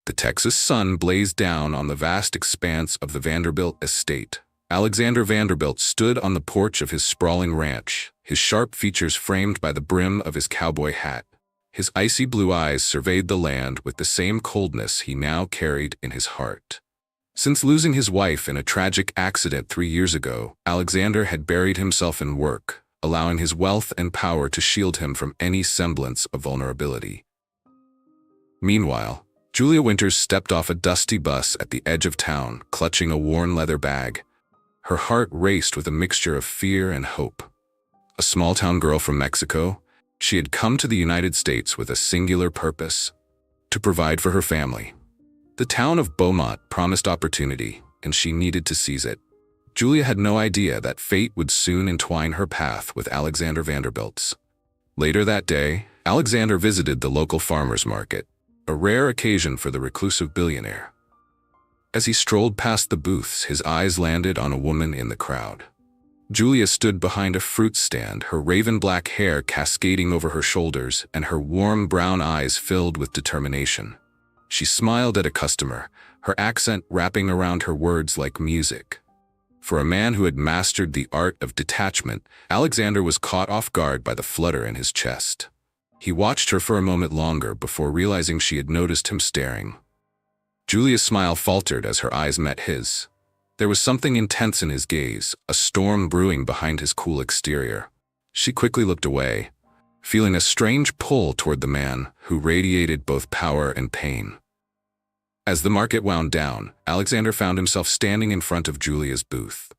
The Texas sun blazed down on the vast expanse of the Vanderbilt estate. Alexander Vanderbilt stood on the porch of his sprawling ranch, his sharp features framed by the brim of his cowboy hat. His icy blue eyes surveyed the land with the same coldness he now carried in his heart. Since losing his wife in a tragic accident 3 years ago, Alexander had buried himself in work, allowing his wealth and power to shield him from any semblance of vulnerability. Meanwhile, Julia Winters stepped off a dusty bus at the edge of town, clutching a worn leather bag. Her heart raced with a mixture of fear and hope. A small-town girl from Mexico, she had come to the United States with a singular purpose: to provide for her family. The town of Beaumont promised opportunity, and she needed to seize it. Julia had no idea that fate would soon entwine her path with Alexander Vanderbilt's. Later that day, Alexander visited the local farmers market, a rare occasion for the reclusive billionaire. As he strolled past the booths, his eyes landed on a woman in the crowd. Julia stood behind a fruit stand, her raven-black hair cascading over her shoulders and her warm brown eyes filled with determination. She smiled at a customer, her accent wrapping around her words like music. For a man who had mastered the art of detachment, Alexander was caught off guard by the flutter in his chest. He watched her for a moment longer before realizing she had noticed him staring. Julia's smile faltered as her eyes met his. There was something intense in his gaze, a storm brewing behind his cool exterior. She quickly looked away, feeling a strange pull toward the man who radiated both power and pain. As the market wound down, Alexander found himself standing in front of Julia's booth.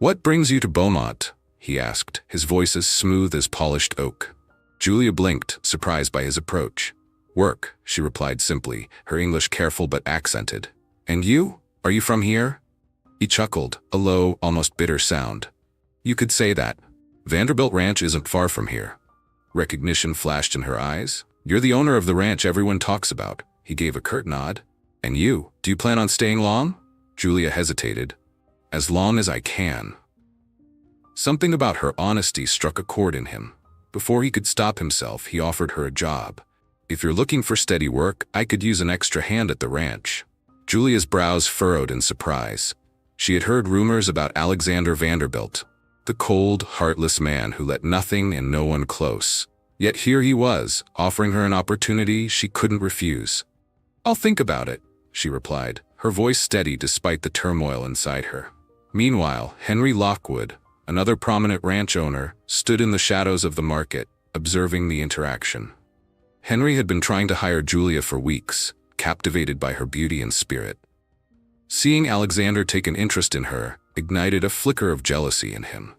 "What brings you to Beaumont?" he asked, his voice as smooth as polished oak. Julia blinked, surprised by his approach. "Work," she replied simply, her English careful but accented. "And you? Are you from here?" He chuckled, a low, almost bitter sound. "You could say that. Vanderbilt Ranch isn't far from here." Recognition flashed in her eyes. "You're the owner of the ranch everyone talks about." He gave a curt nod. "And you? Do you plan on staying long?" Julia hesitated. "As long as I can." Something about her honesty struck a chord in him. Before he could stop himself, he offered her a job. "If you're looking for steady work, I could use an extra hand at the ranch." Julia's brows furrowed in surprise. She had heard rumors about Alexander Vanderbilt, the cold, heartless man who let nothing and no one close. Yet here he was, offering her an opportunity she couldn't refuse. "I'll think about it," she replied, her voice steady despite the turmoil inside her. Meanwhile, Henry Lockwood, another prominent ranch owner, stood in the shadows of the market, observing the interaction. Henry had been trying to hire Julia for weeks, captivated by her beauty and spirit. Seeing Alexander take an interest in her ignited a flicker of jealousy in him.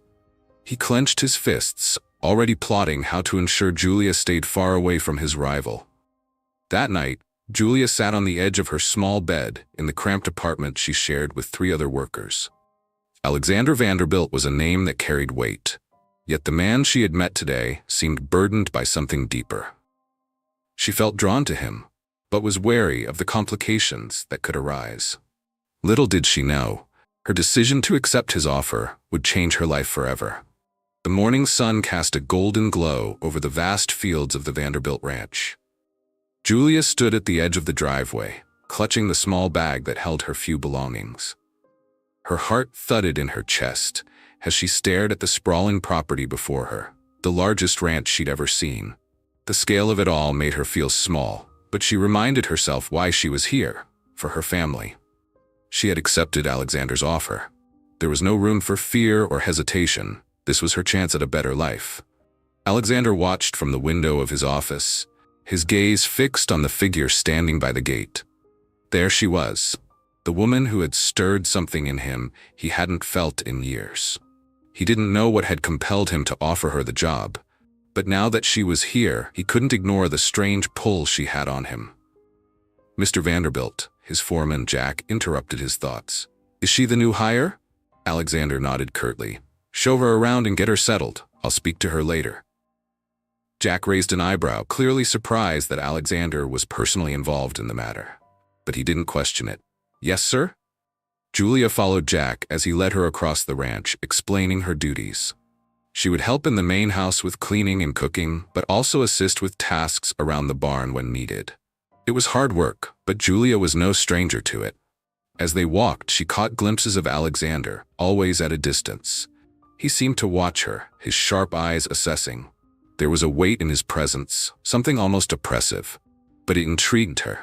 He clenched his fists, already plotting how to ensure Julia stayed far away from his rival. That night, Julia sat on the edge of her small bed in the cramped apartment she shared with 3 other workers. Alexander Vanderbilt was a name that carried weight, yet the man she had met today seemed burdened by something deeper. She felt drawn to him, but was wary of the complications that could arise. Little did she know, her decision to accept his offer would change her life forever. The morning sun cast a golden glow over the vast fields of the Vanderbilt Ranch. Julia stood at the edge of the driveway, clutching the small bag that held her few belongings. Her heart thudded in her chest as she stared at the sprawling property before her, the largest ranch she'd ever seen. The scale of it all made her feel small, but she reminded herself why she was here, for her family. She had accepted Alexander's offer. There was no room for fear or hesitation. This was her chance at a better life. Alexander watched from the window of his office, his gaze fixed on the figure standing by the gate. There she was, the woman who had stirred something in him he hadn't felt in years. He didn't know what had compelled him to offer her the job, but now that she was here, he couldn't ignore the strange pull she had on him. "Mr. Vanderbilt," his foreman Jack interrupted his thoughts. "Is she the new hire?" Alexander nodded curtly. "Show her around and get her settled. I'll speak to her later." Jack raised an eyebrow, clearly surprised that Alexander was personally involved in the matter. But he didn't question it. "Yes, sir?" Julia followed Jack as he led her across the ranch, explaining her duties. She would help in the main house with cleaning and cooking, but also assist with tasks around the barn when needed. It was hard work, but Julia was no stranger to it. As they walked, she caught glimpses of Alexander, always at a distance. He seemed to watch her, his sharp eyes assessing. There was a weight in his presence, something almost oppressive, but it intrigued her.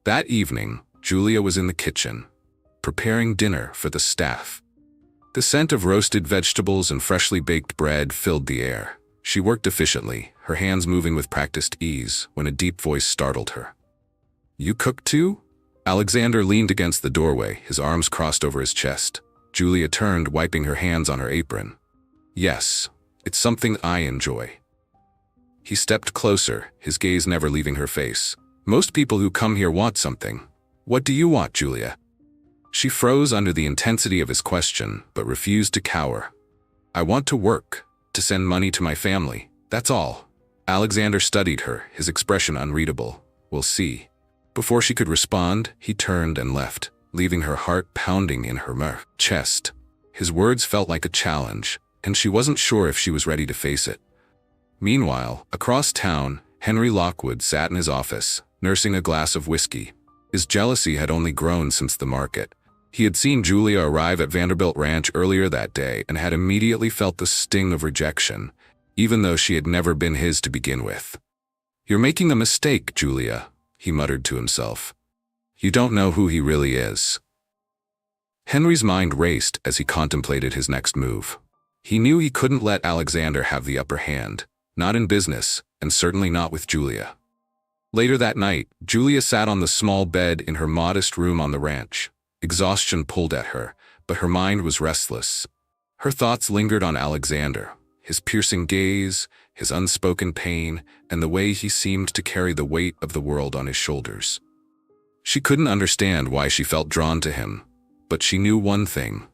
That evening, Julia was in the kitchen, preparing dinner for the staff. The scent of roasted vegetables and freshly baked bread filled the air. She worked efficiently, her hands moving with practiced ease, when a deep voice startled her. "You cook too?" Alexander leaned against the doorway, his arms crossed over his chest. Julia turned, wiping her hands on her apron. "Yes, it's something I enjoy." He stepped closer, his gaze never leaving her face. "Most people who come here want something. What do you want, Julia?" She froze under the intensity of his question, but refused to cower. "I want to work, to send money to my family, that's all." Alexander studied her, his expression unreadable. "We'll see." Before she could respond, he turned and left, leaving her heart pounding in her chest. His words felt like a challenge, and she wasn't sure if she was ready to face it. Meanwhile, across town, Henry Lockwood sat in his office, nursing a glass of whiskey. His jealousy had only grown since the market. He had seen Julia arrive at Vanderbilt Ranch earlier that day and had immediately felt the sting of rejection, even though she had never been his to begin with. "You're making a mistake, Julia," he muttered to himself. "You don't know who he really is." Henry's mind raced as he contemplated his next move. He knew he couldn't let Alexander have the upper hand. Not in business, and certainly not with Julia. Later that night, Julia sat on the small bed in her modest room on the ranch. Exhaustion pulled at her, but her mind was restless. Her thoughts lingered on Alexander, his piercing gaze, his unspoken pain, and the way he seemed to carry the weight of the world on his shoulders. She couldn't understand why she felt drawn to him, but she knew one thing.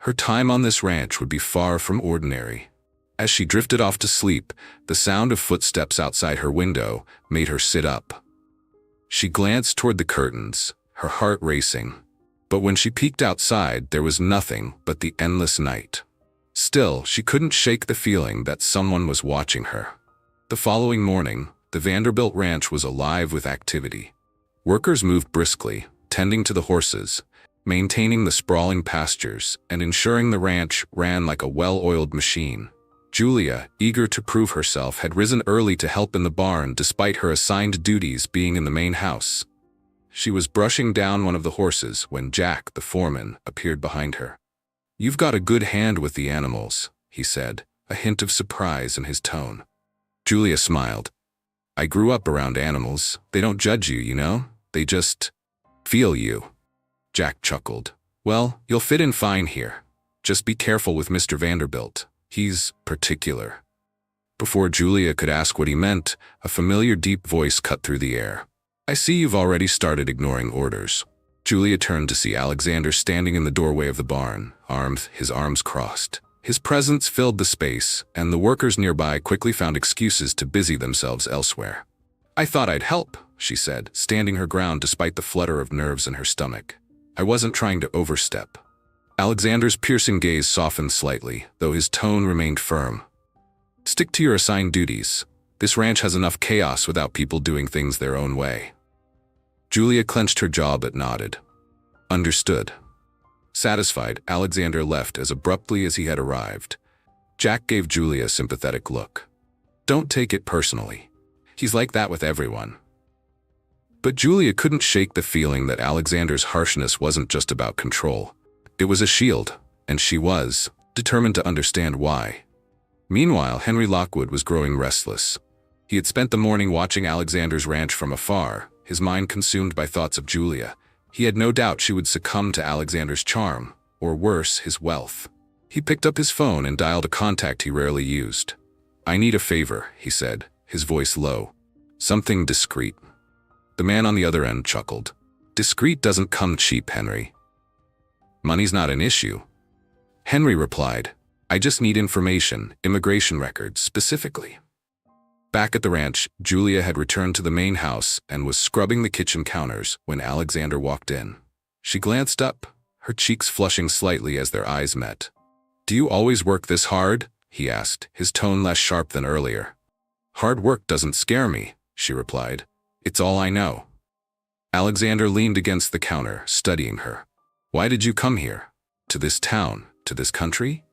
Her time on this ranch would be far from ordinary. As she drifted off to sleep, the sound of footsteps outside her window made her sit up. She glanced toward the curtains, her heart racing. But when she peeked outside, there was nothing but the endless night. Still, she couldn't shake the feeling that someone was watching her. The following morning, the Vanderbilt Ranch was alive with activity. Workers moved briskly, tending to the horses, maintaining the sprawling pastures, and ensuring the ranch ran like a well-oiled machine. Julia, eager to prove herself, had risen early to help in the barn despite her assigned duties being in the main house. She was brushing down one of the horses when Jack, the foreman, appeared behind her. "You've got a good hand with the animals," he said, a hint of surprise in his tone. Julia smiled. "I grew up around animals. They don't judge you, you know? They just feel you." Jack chuckled. "Well, you'll fit in fine here. Just be careful with Mr. Vanderbilt. He's particular." Before Julia could ask what he meant, a familiar deep voice cut through the air. "I see you've already started ignoring orders." Julia turned to see Alexander standing in the doorway of the barn, his arms crossed. His presence filled the space, and the workers nearby quickly found excuses to busy themselves elsewhere. "I thought I'd help," she said, standing her ground despite the flutter of nerves in her stomach. "I wasn't trying to overstep." Alexander's piercing gaze softened slightly, though his tone remained firm. "Stick to your assigned duties. This ranch has enough chaos without people doing things their own way." Julia clenched her jaw but nodded. "Understood." Satisfied, Alexander left as abruptly as he had arrived. Jack gave Julia a sympathetic look. "Don't take it personally. He's like that with everyone." But Julia couldn't shake the feeling that Alexander's harshness wasn't just about control. It was a shield, and she was determined to understand why. Meanwhile, Henry Lockwood was growing restless. He had spent the morning watching Alexander's ranch from afar, his mind consumed by thoughts of Julia. He had no doubt she would succumb to Alexander's charm, or worse, his wealth. He picked up his phone and dialed a contact he rarely used. "I need a favor," he said, his voice low. "Something discreet." The man on the other end chuckled. "Discreet doesn't come cheap, Henry." "Money's not an issue." Henry replied, "I just need information, immigration records, specifically." Back at the ranch, Julia had returned to the main house and was scrubbing the kitchen counters when Alexander walked in. She glanced up, her cheeks flushing slightly as their eyes met. "Do you always work this hard?" he asked, his tone less sharp than earlier. "Hard work doesn't scare me," she replied. "It's all I know." Alexander leaned against the counter, studying her. Why did you come here? To this town? To this country?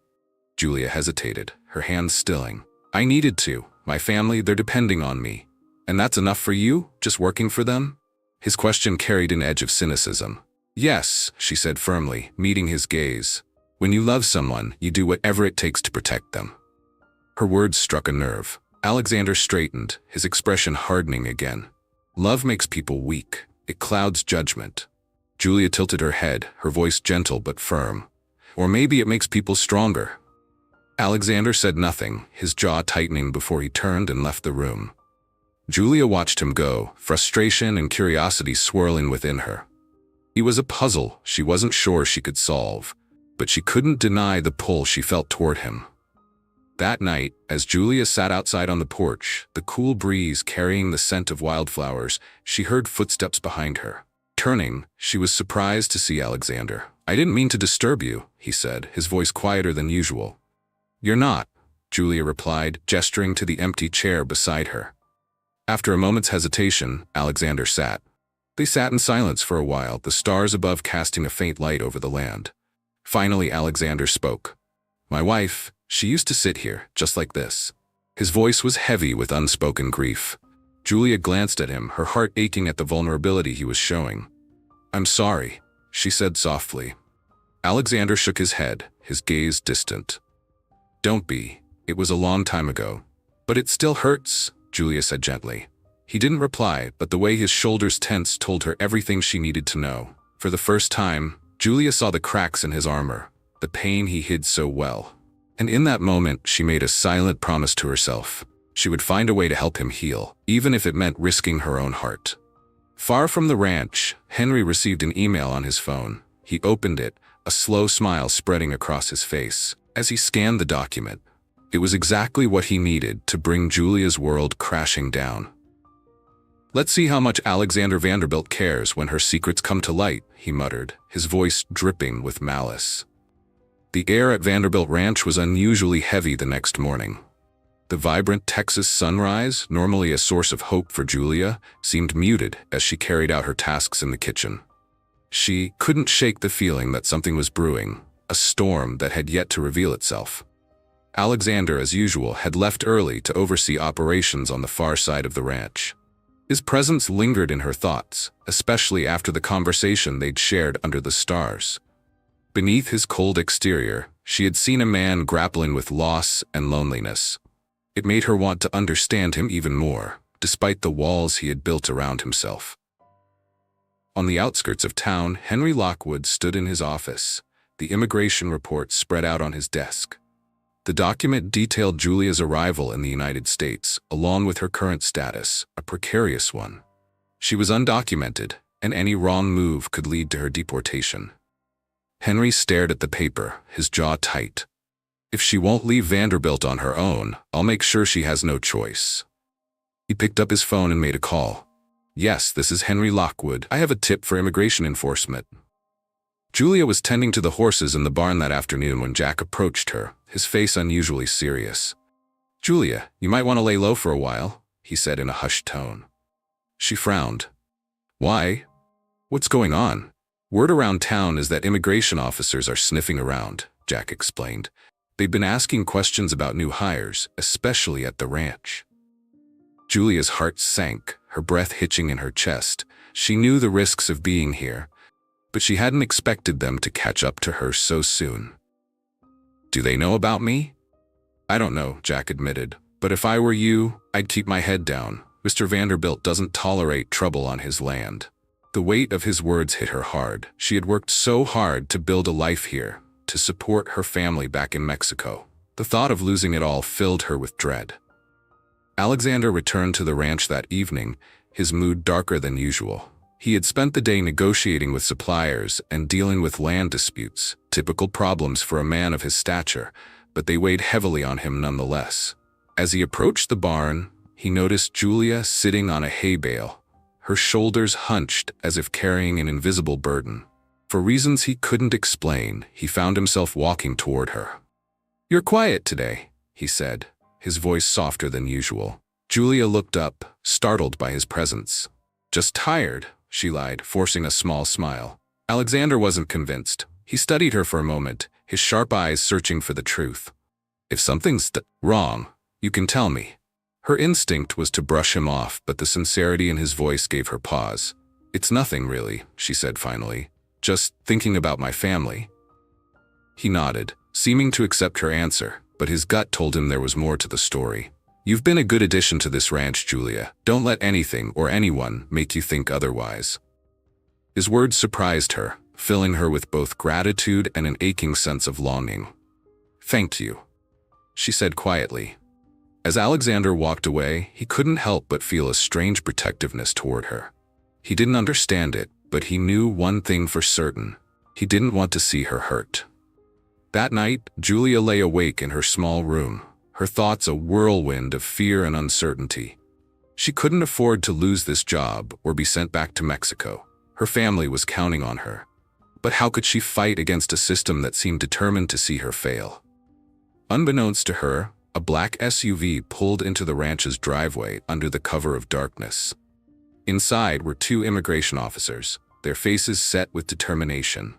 Julia hesitated, her hands stilling. I needed to. My family, they're depending on me. And that's enough for you? Just working for them? His question carried an edge of cynicism. Yes, she said firmly, meeting his gaze. When you love someone, you do whatever it takes to protect them. Her words struck a nerve. Alexander straightened, his expression hardening again. Love makes people weak. It clouds judgment. Julia tilted her head, her voice gentle but firm. Or maybe it makes people stronger. Alexander said nothing, his jaw tightening before he turned and left the room. Julia watched him go, frustration and curiosity swirling within her. He was a puzzle she wasn't sure she could solve, but she couldn't deny the pull she felt toward him. That night, as Julia sat outside on the porch, the cool breeze carrying the scent of wildflowers, she heard footsteps behind her. Turning, she was surprised to see Alexander. I didn't mean to disturb you, he said, his voice quieter than usual. You're not, Julia replied, gesturing to the empty chair beside her. After a moment's hesitation, Alexander sat. They sat in silence for a while, the stars above casting a faint light over the land. Finally, Alexander spoke. My wife, she used to sit here, just like this. His voice was heavy with unspoken grief. Julia glanced at him, her heart aching at the vulnerability he was showing. I'm sorry, she said softly. Alexander shook his head, his gaze distant. Don't be. It was a long time ago. But it still hurts, Julia said gently. He didn't reply, but the way his shoulders tensed told her everything she needed to know. For the first time, Julia saw the cracks in his armor, the pain he hid so well. And in that moment, she made a silent promise to herself. She would find a way to help him heal, even if it meant risking her own heart. Far from the ranch, Henry received an email on his phone. He opened it, a slow smile spreading across his face. As he scanned the document, it was exactly what he needed to bring Julia's world crashing down. Let's see how much Alexander Vanderbilt cares when her secrets come to light, he muttered, his voice dripping with malice. The air at Vanderbilt Ranch was unusually heavy the next morning. The vibrant Texas sunrise, normally a source of hope for Julia, seemed muted as she carried out her tasks in the kitchen. She couldn't shake the feeling that something was brewing, a storm that had yet to reveal itself. Alexander, as usual, had left early to oversee operations on the far side of the ranch. His presence lingered in her thoughts, especially after the conversation they'd shared under the stars. Beneath his cold exterior, she had seen a man grappling with loss and loneliness. It made her want to understand him even more, despite the walls he had built around himself. On the outskirts of town, Henry Lockwood stood in his office, the immigration report spread out on his desk. The document detailed Julia's arrival in the United States, along with her current status, a precarious one. She was undocumented, and any wrong move could lead to her deportation. Henry stared at the paper, his jaw tight. If she won't leave Vanderbilt on her own, I'll make sure she has no choice. He picked up his phone and made a call. Yes, this is Henry Lockwood. I have a tip for immigration enforcement. Julia was tending to the horses in the barn that afternoon when Jack approached her, his face unusually serious. Julia, you might want to lay low for a while, he said in a hushed tone. She frowned. Why? What's going on? Word around town is that immigration officers are sniffing around, Jack explained. They've been asking questions about new hires, especially at the ranch. Julia's heart sank, her breath hitching in her chest. She knew the risks of being here, but she hadn't expected them to catch up to her so soon. Do they know about me? I don't know, Jack admitted, but if I were you, I'd keep my head down. Mr. Vanderbilt doesn't tolerate trouble on his land. The weight of his words hit her hard. She had worked so hard to build a life here, to support her family back in Mexico. The thought of losing it all filled her with dread. Alexander returned to the ranch that evening, his mood darker than usual. He had spent the day negotiating with suppliers and dealing with land disputes, typical problems for a man of his stature, but they weighed heavily on him nonetheless. As he approached the barn, he noticed Julia sitting on a hay bale, her shoulders hunched as if carrying an invisible burden. For reasons he couldn't explain, he found himself walking toward her. "You're quiet today," he said, his voice softer than usual. Julia looked up, startled by his presence. "Just tired," she lied, forcing a small smile. Alexander wasn't convinced. He studied her for a moment, his sharp eyes searching for the truth. If something's wrong, you can tell me. Her instinct was to brush him off, but the sincerity in his voice gave her pause. It's nothing, really, she said finally. Just thinking about my family. He nodded, seeming to accept her answer, but his gut told him there was more to the story. You've been a good addition to this ranch, Julia. Don't let anything or anyone make you think otherwise. His words surprised her, filling her with both gratitude and an aching sense of longing. Thank you, she said quietly. As Alexander walked away, he couldn't help but feel a strange protectiveness toward her. He didn't understand it, but he knew one thing for certain. He didn't want to see her hurt. That night, Julia lay awake in her small room, her thoughts a whirlwind of fear and uncertainty. She couldn't afford to lose this job or be sent back to Mexico. Her family was counting on her. But how could she fight against a system that seemed determined to see her fail? Unbeknownst to her, a black SUV pulled into the ranch's driveway under the cover of darkness. Inside were two immigration officers, their faces set with determination.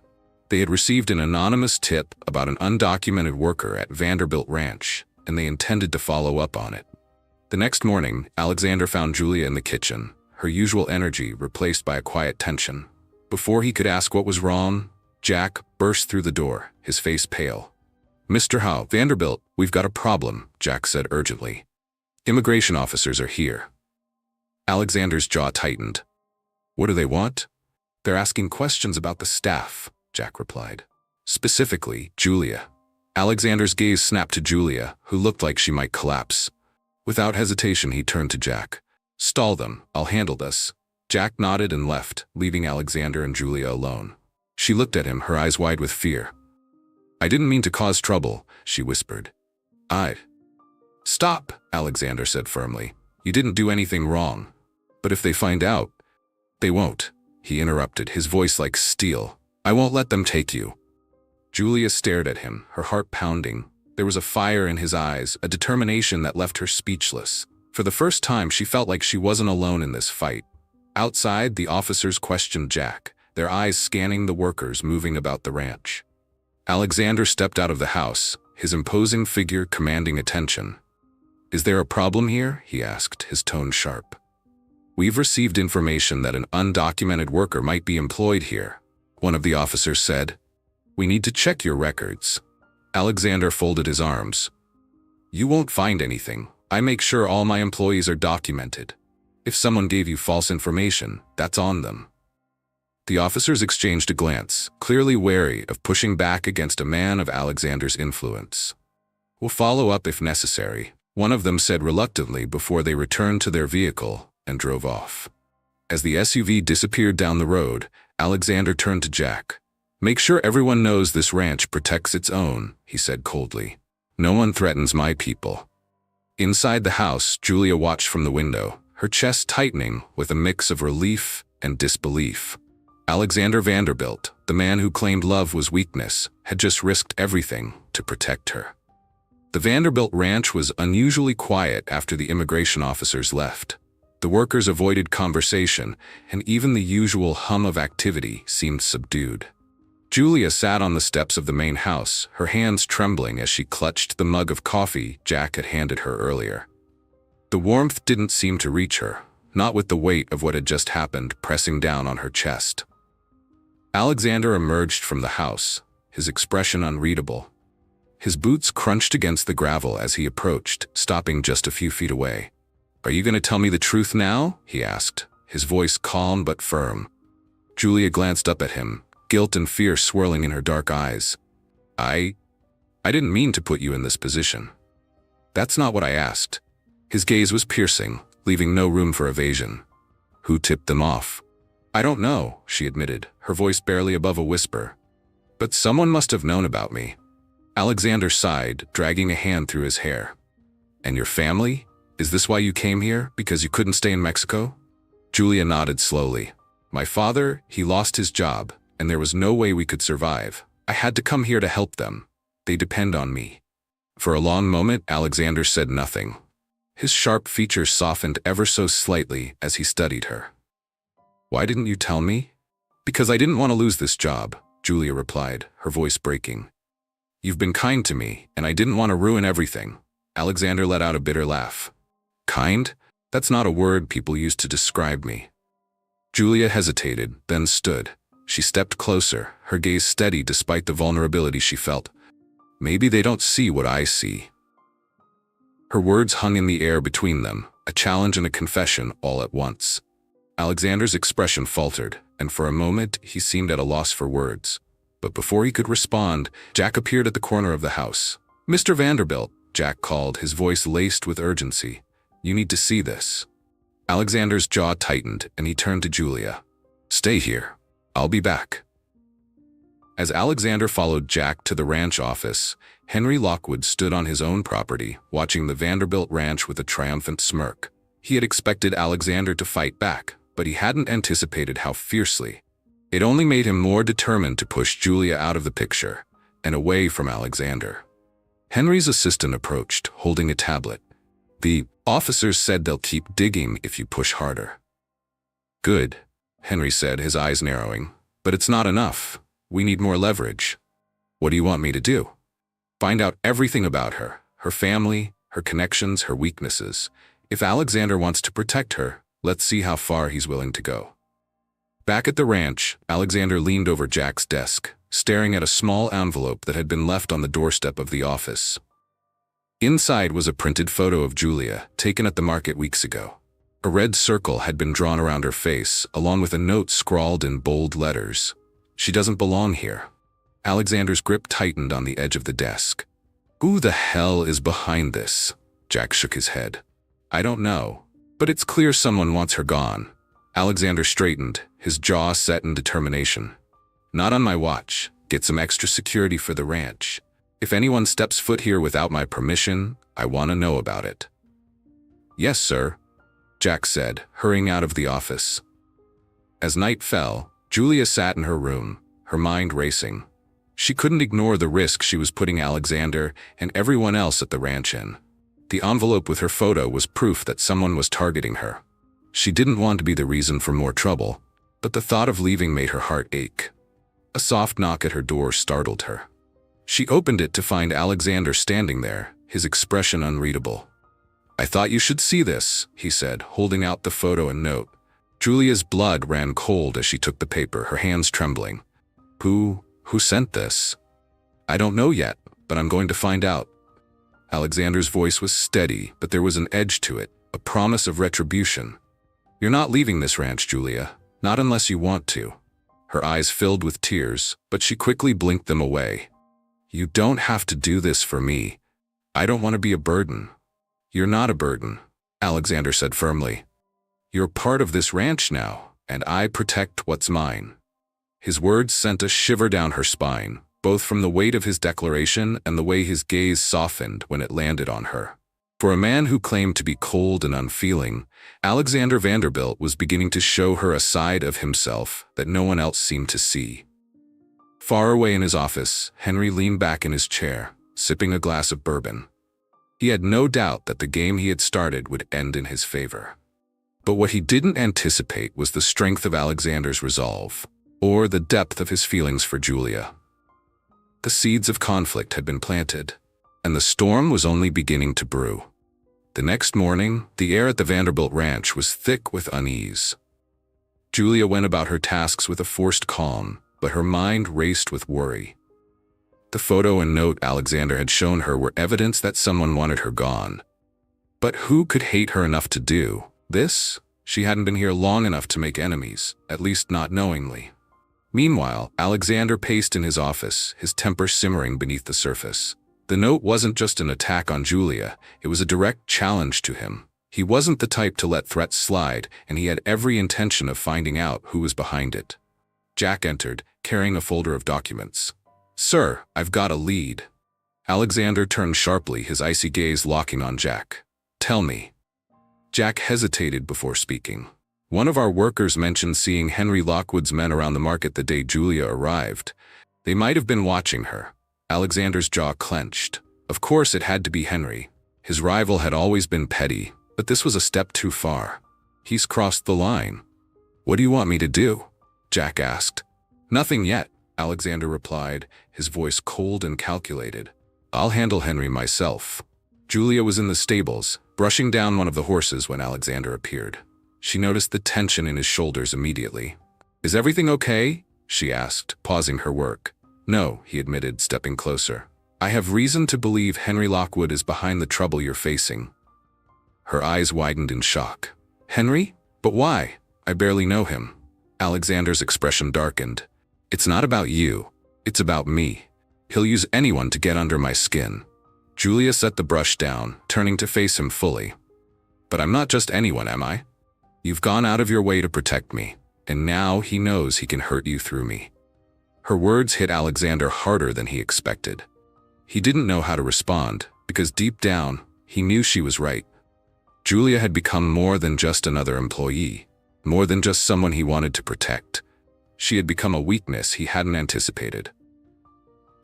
They had received an anonymous tip about an undocumented worker at Vanderbilt Ranch, and they intended to follow up on it. The next morning, Alexander found Julia in the kitchen, her usual energy replaced by a quiet tension. Before he could ask what was wrong, Jack burst through the door, his face pale. Mr. Howe, Vanderbilt, we've got a problem, Jack said urgently. Immigration officers are here. Alexander's jaw tightened. What do they want? They're asking questions about the staff, Jack replied. Specifically, Julia. Alexander's gaze snapped to Julia, who looked like she might collapse. Without hesitation, he turned to Jack. Stall them, I'll handle this. Jack nodded and left, leaving Alexander and Julia alone. She looked at him, her eyes wide with fear. I didn't mean to cause trouble, she whispered. Stop, Alexander said firmly. You didn't do anything wrong. But if they find out, they won't, he interrupted, his voice like steel. I won't let them take you. Julia stared at him, her heart pounding. There was a fire in his eyes, a determination that left her speechless. For the first time, she felt like she wasn't alone in this fight. Outside, the officers questioned Jack, their eyes scanning the workers moving about the ranch. Alexander stepped out of the house, his imposing figure commanding attention. Is there a problem here? He asked, his tone sharp. We've received information that an undocumented worker might be employed here, one of the officers said. We need to check your records. Alexander folded his arms. You won't find anything. I make sure all my employees are documented. If someone gave you false information, that's on them. The officers exchanged a glance, clearly wary of pushing back against a man of Alexander's influence. We'll follow up if necessary, one of them said reluctantly before they returned to their vehicle and drove off. As the SUV disappeared down the road, Alexander turned to Jack. Make sure everyone knows this ranch protects its own, he said coldly. No one threatens my people. Inside the house, Julia watched from the window, her chest tightening with a mix of relief and disbelief. Alexander Vanderbilt, the man who claimed love was weakness, had just risked everything to protect her. The Vanderbilt ranch was unusually quiet after the immigration officers left. The workers avoided conversation, and even the usual hum of activity seemed subdued. Julia sat on the steps of the main house, her hands trembling as she clutched the mug of coffee Jack had handed her earlier. The warmth didn't seem to reach her, not with the weight of what had just happened pressing down on her chest. Alexander emerged from the house, his expression unreadable. His boots crunched against the gravel as he approached, stopping just a few feet away. Are you going to tell me the truth now? He asked, his voice calm but firm. Julia glanced up at him, guilt and fear swirling in her dark eyes. I didn't mean to put you in this position. That's not what I asked. His gaze was piercing, leaving no room for evasion. Who tipped them off? I don't know, she admitted, her voice barely above a whisper. But someone must have known about me. Alexander sighed, dragging a hand through his hair. And your family? Is this why you came here? Because you couldn't stay in Mexico? Julia nodded slowly. My father, he lost his job, and there was no way we could survive. I had to come here to help them. They depend on me. For a long moment, Alexander said nothing. His sharp features softened ever so slightly as he studied her. Why didn't you tell me? Because I didn't want to lose this job, Julia replied, her voice breaking. You've been kind to me, and I didn't want to ruin everything. Alexander let out a bitter laugh. Kind? That's not a word people use to describe me. Julia hesitated, then stood. She stepped closer, her gaze steady despite the vulnerability she felt. Maybe they don't see what I see. Her words hung in the air between them, a challenge and a confession all at once. Alexander's expression faltered, and for a moment he seemed at a loss for words. But before he could respond, Jack appeared at the corner of the house. Mr. Vanderbilt, Jack called, his voice laced with urgency. You need to see this. Alexander's jaw tightened, and he turned to Julia. Stay here. I'll be back. As Alexander followed Jack to the ranch office, Henry Lockwood stood on his own property, watching the Vanderbilt ranch with a triumphant smirk. He had expected Alexander to fight back, but he hadn't anticipated how fiercely. It only made him more determined to push Julia out of the picture and away from Alexander. Henry's assistant approached, holding a tablet. The officers said they'll keep digging if you push harder. Good, Henry said, his eyes narrowing. But it's not enough. We need more leverage. What do you want me to do? Find out everything about her, her family, her connections, her weaknesses. If Alexander wants to protect her, let's see how far he's willing to go. Back at the ranch, Alexander leaned over Jack's desk, staring at a small envelope that had been left on the doorstep of the office. Inside was a printed photo of Julia, taken at the market weeks ago. A red circle had been drawn around her face, along with a note scrawled in bold letters. She doesn't belong here. Alexander's grip tightened on the edge of the desk. Who the hell is behind this? Jack shook his head. I don't know, but it's clear someone wants her gone. Alexander straightened, his jaw set in determination. Not on my watch. Get some extra security for the ranch. If anyone steps foot here without my permission, I want to know about it. Yes, sir, Jack said, hurrying out of the office. As night fell, Julia sat in her room, her mind racing. She couldn't ignore the risk she was putting Alexander and everyone else at the ranch in. The envelope with her photo was proof that someone was targeting her. She didn't want to be the reason for more trouble, but the thought of leaving made her heart ache. A soft knock at her door startled her. She opened it to find Alexander standing there, his expression unreadable. I thought you should see this, he said, holding out the photo and note. Julia's blood ran cold as she took the paper, her hands trembling. Who sent this? I don't know yet, but I'm going to find out. Alexander's voice was steady, but there was an edge to it, a promise of retribution. You're not leaving this ranch, Julia, not unless you want to. Her eyes filled with tears, but she quickly blinked them away. You don't have to do this for me. I don't want to be a burden. You're not a burden, Alexander said firmly. You're part of this ranch now, and I protect what's mine. His words sent a shiver down her spine, both from the weight of his declaration and the way his gaze softened when it landed on her. For a man who claimed to be cold and unfeeling, Alexander Vanderbilt was beginning to show her a side of himself that no one else seemed to see. Far away in his office, Henry leaned back in his chair, sipping a glass of bourbon. He had no doubt that the game he had started would end in his favor. But what he didn't anticipate was the strength of Alexander's resolve, or the depth of his feelings for Julia. The seeds of conflict had been planted, and the storm was only beginning to brew. The next morning, the air at the Vanderbilt ranch was thick with unease. Julia went about her tasks with a forced calm, but her mind raced with worry. The photo and note Alexander had shown her were evidence that someone wanted her gone. But who could hate her enough to do this? She hadn't been here long enough to make enemies, at least not knowingly. Meanwhile, Alexander paced in his office, his temper simmering beneath the surface. The note wasn't just an attack on Julia, it was a direct challenge to him. He wasn't the type to let threats slide, and he had every intention of finding out who was behind it. Jack entered, carrying a folder of documents. Sir, I've got a lead. Alexander turned sharply, his icy gaze locking on Jack. Tell me. Jack hesitated before speaking. One of our workers mentioned seeing Henry Lockwood's men around the market the day Julia arrived. They might have been watching her. Alexander's jaw clenched. Of course it had to be Henry. His rival had always been petty, but this was a step too far. He's crossed the line. "What do you want me to do?" Jack asked. "Nothing yet," Alexander replied, his voice cold and calculated. "I'll handle Henry myself." Julia was in the stables, brushing down one of the horses when Alexander appeared. She noticed the tension in his shoulders immediately. "Is everything okay?" she asked, pausing her work. "No," he admitted, stepping closer. "I have reason to believe Henry Lockwood is behind the trouble you're facing." Her eyes widened in shock. "Henry? But why? I barely know him." Alexander's expression darkened. "It's not about you. It's about me. He'll use anyone to get under my skin." Julia set the brush down, turning to face him fully. "But I'm not just anyone, am I? You've gone out of your way to protect me, and now he knows he can hurt you through me." Her words hit Alexander harder than he expected. He didn't know how to respond, because deep down, he knew she was right. Julia had become more than just another employee, more than just someone he wanted to protect. She had become a weakness he hadn't anticipated.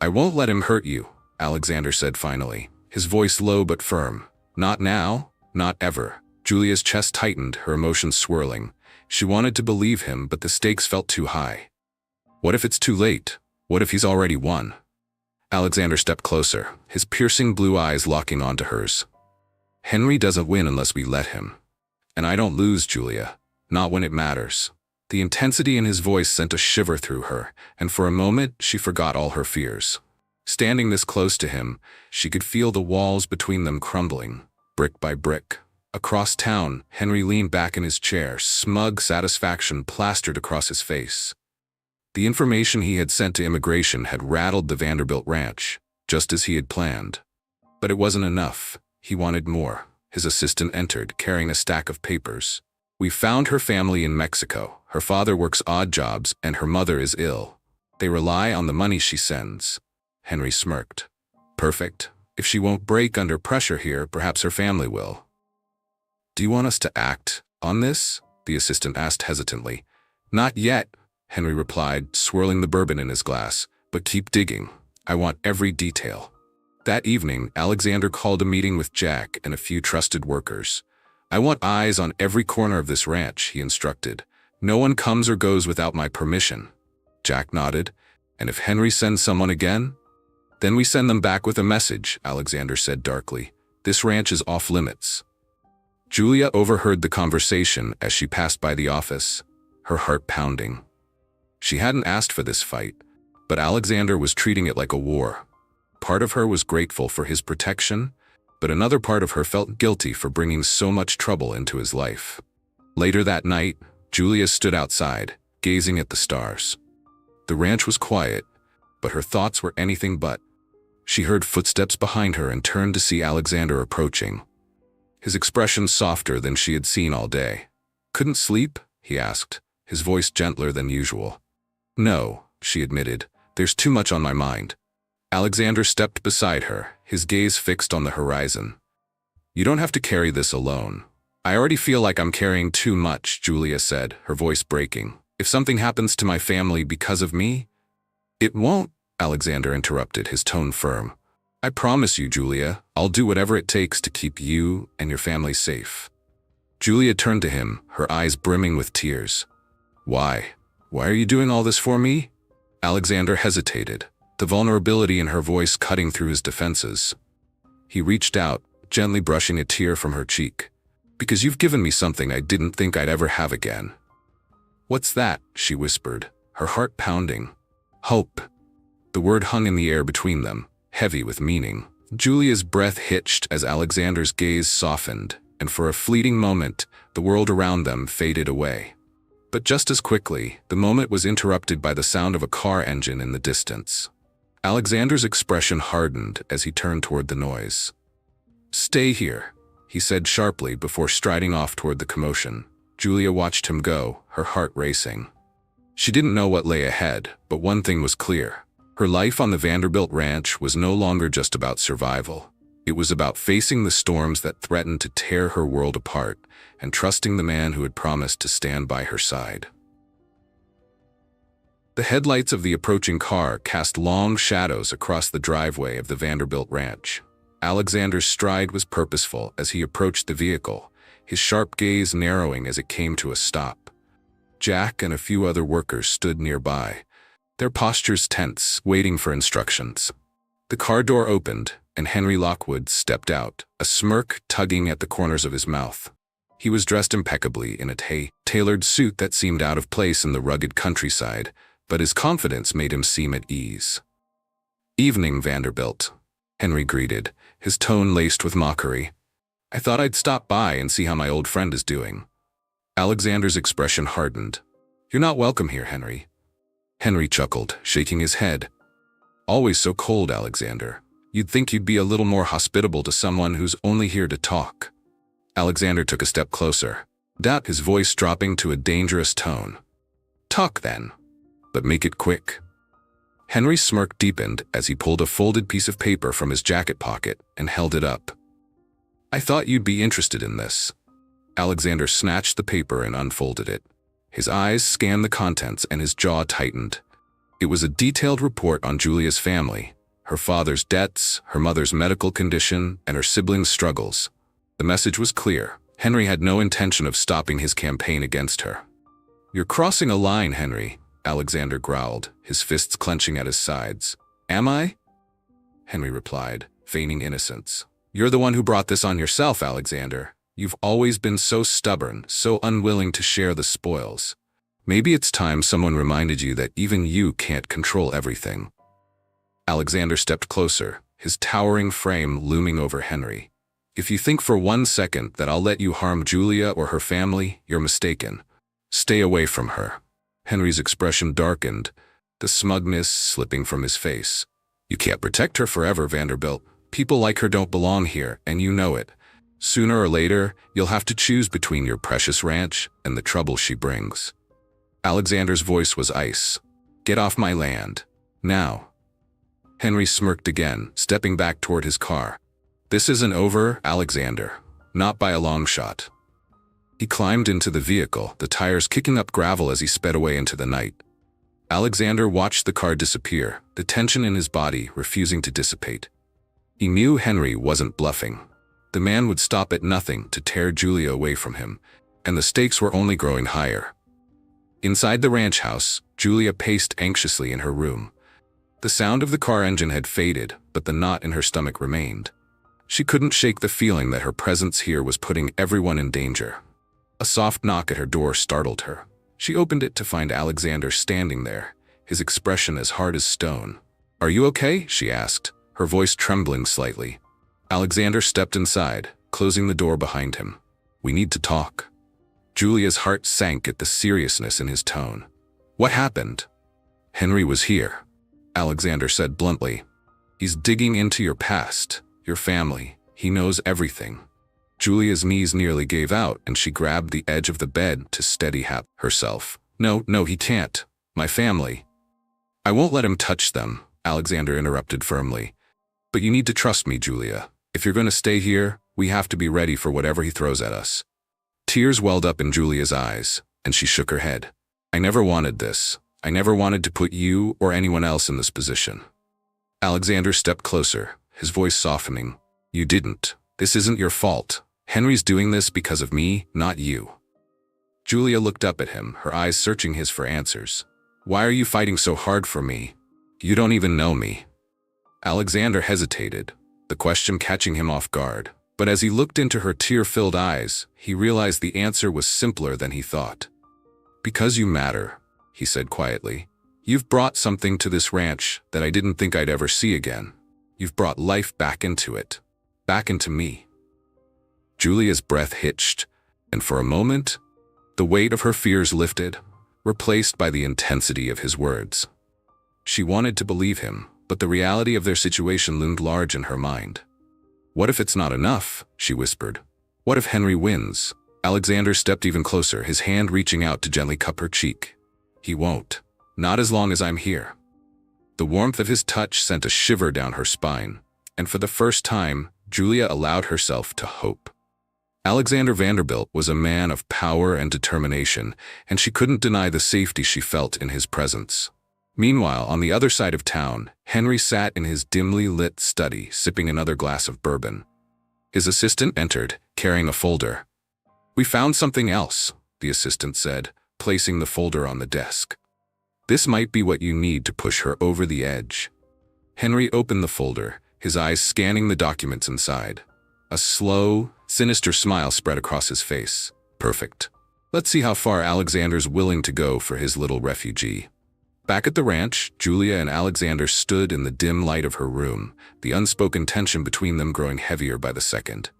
"I won't let him hurt you," Alexander said finally, his voice low but firm. "Not now, not ever." Julia's chest tightened, her emotions swirling. She wanted to believe him, but the stakes felt too high. What if it's too late? What if he's already won? Alexander stepped closer, his piercing blue eyes locking onto hers. "Henry doesn't win unless we let him. And I don't lose, Julia. Not when it matters." The intensity in his voice sent a shiver through her, and for a moment she forgot all her fears. Standing this close to him, she could feel the walls between them crumbling, brick by brick. Across town, Henry leaned back in his chair, smug satisfaction plastered across his face. The information he had sent to immigration had rattled the Vanderbilt ranch, just as he had planned. But it wasn't enough. He wanted more. His assistant entered, carrying a stack of papers. "We found her family in Mexico. Her father works odd jobs, and her mother is ill. They rely on the money she sends." Henry smirked. "Perfect. If she won't break under pressure here, perhaps her family will." "Do you want us to act on this?" the assistant asked hesitantly. "Not yet," Henry replied, swirling the bourbon in his glass. "But keep digging. I want every detail." That evening, Alexander called a meeting with Jack and a few trusted workers. "I want eyes on every corner of this ranch," he instructed. "No one comes or goes without my permission." Jack nodded. "And if Henry sends someone again?" "Then we send them back with a message," Alexander said darkly. "This ranch is off limits." Julia overheard the conversation as she passed by the office, her heart pounding. She hadn't asked for this fight, but Alexander was treating it like a war. Part of her was grateful for his protection, but another part of her felt guilty for bringing so much trouble into his life. Later that night, Julia stood outside, gazing at the stars. The ranch was quiet, but her thoughts were anything but. She heard footsteps behind her and turned to see Alexander approaching. His expression softer than she had seen all day. "Couldn't sleep?" he asked, his voice gentler than usual. "No," she admitted. "There's too much on my mind." Alexander stepped beside her, his gaze fixed on the horizon. "You don't have to carry this alone." "I already feel like I'm carrying too much," Julia said, her voice breaking. "If something happens to my family because of me—" "It won't," Alexander interrupted, his tone firm. "I promise you, Julia, I'll do whatever it takes to keep you and your family safe." Julia turned to him, her eyes brimming with tears. "Why? Why are you doing all this for me?" Alexander hesitated, the vulnerability in her voice cutting through his defenses. He reached out, gently brushing a tear from her cheek. "Because you've given me something I didn't think I'd ever have again." "What's that?" she whispered, her heart pounding. "Hope." The word hung in the air between them, heavy with meaning. Julia's breath hitched as Alexander's gaze softened, and for a fleeting moment, the world around them faded away. But just as quickly, the moment was interrupted by the sound of a car engine in the distance. Alexander's expression hardened as he turned toward the noise. "Stay here," he said sharply before striding off toward the commotion. Julia watched him go, her heart racing. She didn't know what lay ahead, but one thing was clear. Her life on the Vanderbilt ranch was no longer just about survival. It was about facing the storms that threatened to tear her world apart and trusting the man who had promised to stand by her side. The headlights of the approaching car cast long shadows across the driveway of the Vanderbilt ranch. Alexander's stride was purposeful as he approached the vehicle, his sharp gaze narrowing as it came to a stop. Jack and a few other workers stood nearby, their postures tense, waiting for instructions. The car door opened, and Henry Lockwood stepped out, a smirk tugging at the corners of his mouth. He was dressed impeccably in a tailored suit that seemed out of place in the rugged countryside, but his confidence made him seem at ease. "Evening, Vanderbilt," Henry greeted, his tone laced with mockery. "I thought I'd stop by and see how my old friend is doing." Alexander's expression hardened. "You're not welcome here, Henry." Henry chuckled, shaking his head. "Always so cold, Alexander. You'd think you'd be a little more hospitable to someone who's only here to talk." Alexander took a step closer, his voice dropping to a dangerous tone. "Talk then, but make it quick." Henry's smirk deepened as he pulled a folded piece of paper from his jacket pocket and held it up. "I thought you'd be interested in this." Alexander snatched the paper and unfolded it. His eyes scanned the contents and his jaw tightened. It was a detailed report on Julia's family, her father's debts, her mother's medical condition, and her siblings' struggles. The message was clear. Henry had no intention of stopping his campaign against her. "You're crossing a line, Henry," Alexander growled, his fists clenching at his sides. "Am I?" Henry replied, feigning innocence. "You're the one who brought this on yourself, Alexander. You've always been so stubborn, so unwilling to share the spoils. Maybe it's time someone reminded you that even you can't control everything." Alexander stepped closer, his towering frame looming over Henry. "If you think for 1 second that I'll let you harm Julia or her family, you're mistaken. Stay away from her." Henry's expression darkened, the smugness slipping from his face. "You can't protect her forever, Vanderbilt. People like her don't belong here, and you know it. Sooner or later, you'll have to choose between your precious ranch and the trouble she brings." Alexander's voice was ice. "Get off my land. Now." Henry smirked again, stepping back toward his car. "This isn't over, Alexander. Not by a long shot." He climbed into the vehicle, the tires kicking up gravel as he sped away into the night. Alexander watched the car disappear, the tension in his body refusing to dissipate. He knew Henry wasn't bluffing. The man would stop at nothing to tear Julia away from him, and the stakes were only growing higher. Inside the ranch house, Julia paced anxiously in her room. The sound of the car engine had faded, but the knot in her stomach remained. She couldn't shake the feeling that her presence here was putting everyone in danger. A soft knock at her door startled her. She opened it to find Alexander standing there, his expression as hard as stone. "Are you okay?" she asked, her voice trembling slightly. Alexander stepped inside, closing the door behind him. "We need to talk." Julia's heart sank at the seriousness in his tone. "What happened?" "Henry was here," Alexander said bluntly. "He's digging into your past, your family. He knows everything." Julia's knees nearly gave out, and she grabbed the edge of the bed to steady herself. No, he can't. My family." "I won't let him touch them," Alexander interrupted firmly. "But you need to trust me, Julia. If you're going to stay here, we have to be ready for whatever he throws at us." Tears welled up in Julia's eyes, and she shook her head. "I never wanted this. I never wanted to put you or anyone else in this position." Alexander stepped closer, his voice softening. "You didn't. This isn't your fault. Henry's doing this because of me, not you." Julia looked up at him, her eyes searching his for answers. "Why are you fighting so hard for me? You don't even know me." Alexander hesitated, the question catching him off guard. But as he looked into her tear-filled eyes, he realized the answer was simpler than he thought. "Because you matter," he said quietly. "You've brought something to this ranch that I didn't think I'd ever see again. You've brought life back into it. Back into me." Julia's breath hitched, and for a moment, the weight of her fears lifted, replaced by the intensity of his words. She wanted to believe him, but the reality of their situation loomed large in her mind. "What if it's not enough?" she whispered. "What if Henry wins?" Alexander stepped even closer, his hand reaching out to gently cup her cheek. "He won't. Not as long as I'm here." The warmth of his touch sent a shiver down her spine, and for the first time, Julia allowed herself to hope. Alexander Vanderbilt was a man of power and determination, and she couldn't deny the safety she felt in his presence. Meanwhile, on the other side of town, Henry sat in his dimly lit study, sipping another glass of bourbon. His assistant entered, carrying a folder. "We found something else," the assistant said, placing the folder on the desk. This might be what you need to push her over the edge. Henry opened the folder, his eyes scanning the documents inside. A slow, sinister smile spread across his face. Perfect. Let's see how far Alexander's willing to go for his little refugee. Back at the ranch, Julia and Alexander stood in the dim light of her room, the unspoken tension between them growing heavier by the second.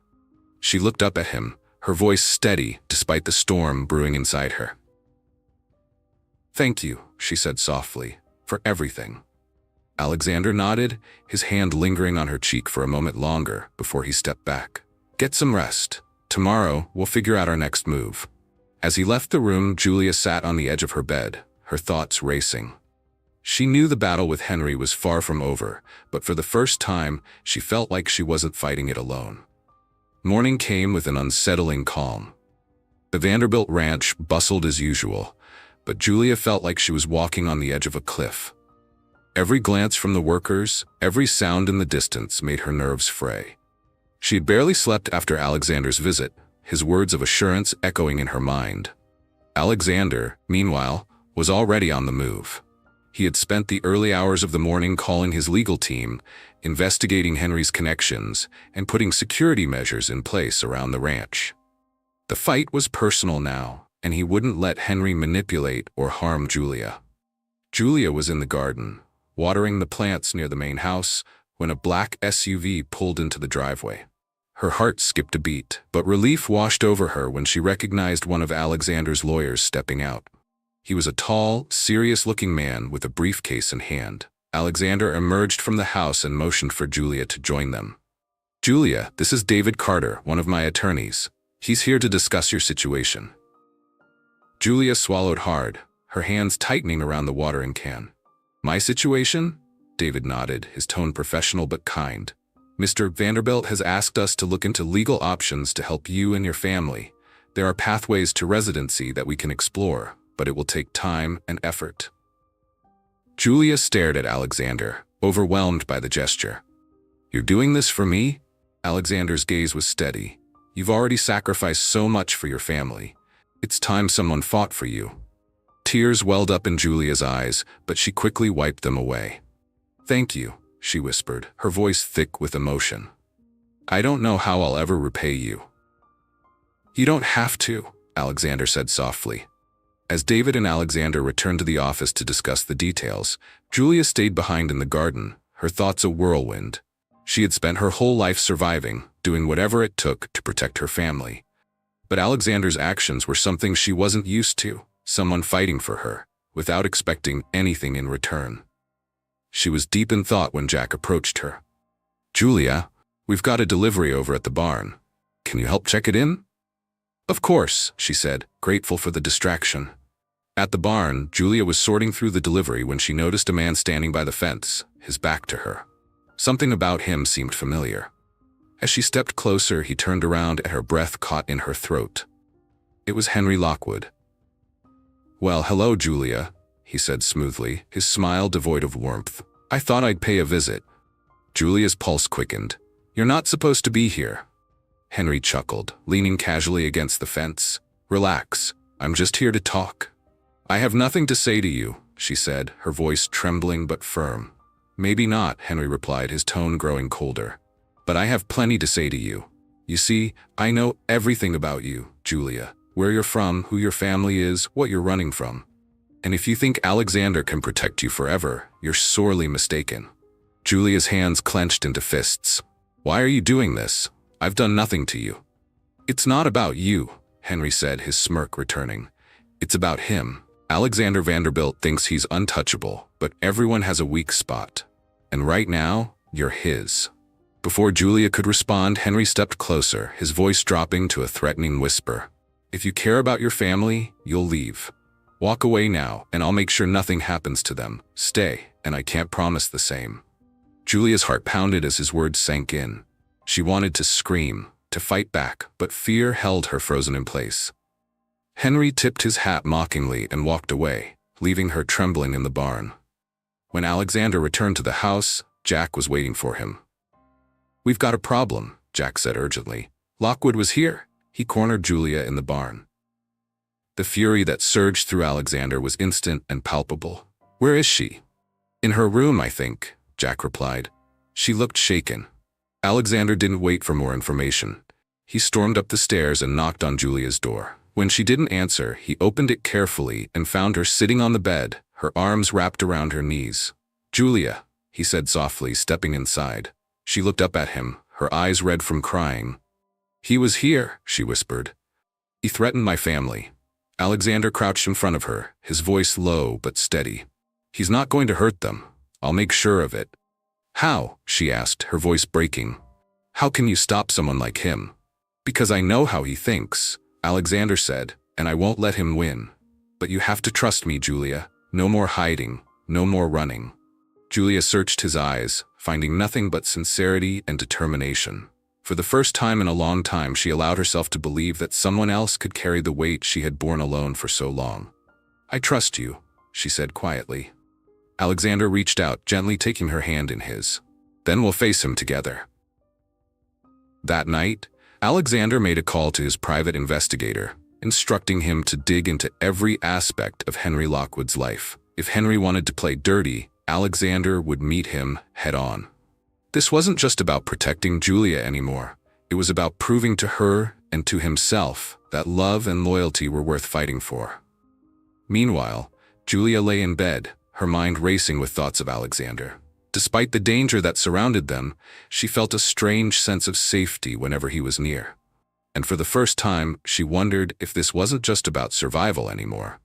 She looked up at him, her voice steady despite the storm brewing inside her. "Thank you," she said softly, "for everything." Alexander nodded, his hand lingering on her cheek for a moment longer before he stepped back. "Get some rest. Tomorrow, we'll figure out our next move." As he left the room, Julia sat on the edge of her bed, her thoughts racing. She knew the battle with Henry was far from over, but for the first time, she felt like she wasn't fighting it alone. Morning came with an unsettling calm. The Vanderbilt ranch bustled as usual, but Julia felt like she was walking on the edge of a cliff. Every glance from the workers, every sound in the distance made her nerves fray. She had barely slept after Alexander's visit, his words of assurance echoing in her mind. Alexander, meanwhile, was already on the move. He had spent the early hours of the morning calling his legal team, investigating Henry's connections, and putting security measures in place around the ranch. The fight was personal now, and he wouldn't let Henry manipulate or harm Julia. Julia was in the garden, watering the plants near the main house, when a black SUV pulled into the driveway. Her heart skipped a beat, but relief washed over her when she recognized one of Alexander's lawyers stepping out. He was a tall, serious-looking man with a briefcase in hand. Alexander emerged from the house and motioned for Julia to join them. "Julia, this is David Carter, one of my attorneys. He's here to discuss your situation." Julia swallowed hard, her hands tightening around the watering can. "My situation?" David nodded, his tone professional but kind. "Mr. Vanderbilt has asked us to look into legal options to help you and your family. There are pathways to residency that we can explore, but it will take time and effort." Julia stared at Alexander, overwhelmed by the gesture. "You're doing this for me?" Alexander's gaze was steady. "You've already sacrificed so much for your family. It's time someone fought for you." Tears welled up in Julia's eyes, but she quickly wiped them away. "Thank you," she whispered, her voice thick with emotion. "I don't know how I'll ever repay you." "You don't have to," Alexander said softly. As David and Alexander returned to the office to discuss the details, Julia stayed behind in the garden, her thoughts a whirlwind. She had spent her whole life surviving, doing whatever it took to protect her family. But Alexander's actions were something she wasn't used to, someone fighting for her, without expecting anything in return. She was deep in thought when Jack approached her. "Julia, we've got a delivery over at the barn. Can you help check it in?" "Of course," she said, grateful for the distraction. At the barn, Julia was sorting through the delivery when she noticed a man standing by the fence, his back to her. Something about him seemed familiar. As she stepped closer, he turned around and her breath caught in her throat. It was Henry Lockwood. "Well, hello, Julia," he said smoothly, his smile devoid of warmth. "I thought I'd pay a visit." Julia's pulse quickened. "You're not supposed to be here." Henry chuckled, leaning casually against the fence. "Relax, I'm just here to talk." "I have nothing to say to you," she said, her voice trembling but firm. "Maybe not," Henry replied, his tone growing colder. "But I have plenty to say to you. You see, I know everything about you, Julia. Where you're from, who your family is, what you're running from. And if you think Alexander can protect you forever, you're sorely mistaken." Julia's hands clenched into fists. "Why are you doing this? I've done nothing to you." "It's not about you," Henry said, his smirk returning. "It's about him. Alexander Vanderbilt thinks he's untouchable, but everyone has a weak spot. And right now, you're his." Before Julia could respond, Henry stepped closer, his voice dropping to a threatening whisper. "If you care about your family, you'll leave. Walk away now, and I'll make sure nothing happens to them. Stay, and I can't promise the same." Julia's heart pounded as his words sank in. She wanted to scream, to fight back, but fear held her frozen in place. Henry tipped his hat mockingly and walked away, leaving her trembling in the barn. When Alexander returned to the house, Jack was waiting for him. "We've got a problem," Jack said urgently. "Lockwood was here." He cornered Julia in the barn. The fury that surged through Alexander was instant and palpable. "Where is she?" "In her room, I think," Jack replied. She looked shaken. Alexander didn't wait for more information. He stormed up the stairs and knocked on Julia's door. When she didn't answer, he opened it carefully and found her sitting on the bed, her arms wrapped around her knees. "Julia," he said softly, stepping inside. She looked up at him, her eyes red from crying. "He was here," she whispered. "He threatened my family." Alexander crouched in front of her, his voice low but steady. "He's not going to hurt them. I'll make sure of it." "How?" she asked, her voice breaking. "How can you stop someone like him?" "Because I know how he thinks," Alexander said, "and I won't let him win. But you have to trust me, Julia. No more hiding, no more running." Julia searched his eyes, finding nothing but sincerity and determination. For the first time in a long time, she allowed herself to believe that someone else could carry the weight she had borne alone for so long. "I trust you," she said quietly. Alexander reached out, gently taking her hand in his. "Then we'll face him together." That night, Alexander made a call to his private investigator, instructing him to dig into every aspect of Henry Lockwood's life. If Henry wanted to play dirty, Alexander would meet him head-on. This wasn't just about protecting Julia anymore. It was about proving to her and to himself that love and loyalty were worth fighting for. Meanwhile, Julia lay in bed, her mind racing with thoughts of Alexander. Despite the danger that surrounded them, she felt a strange sense of safety whenever he was near. And for the first time, she wondered if this wasn't just about survival anymore.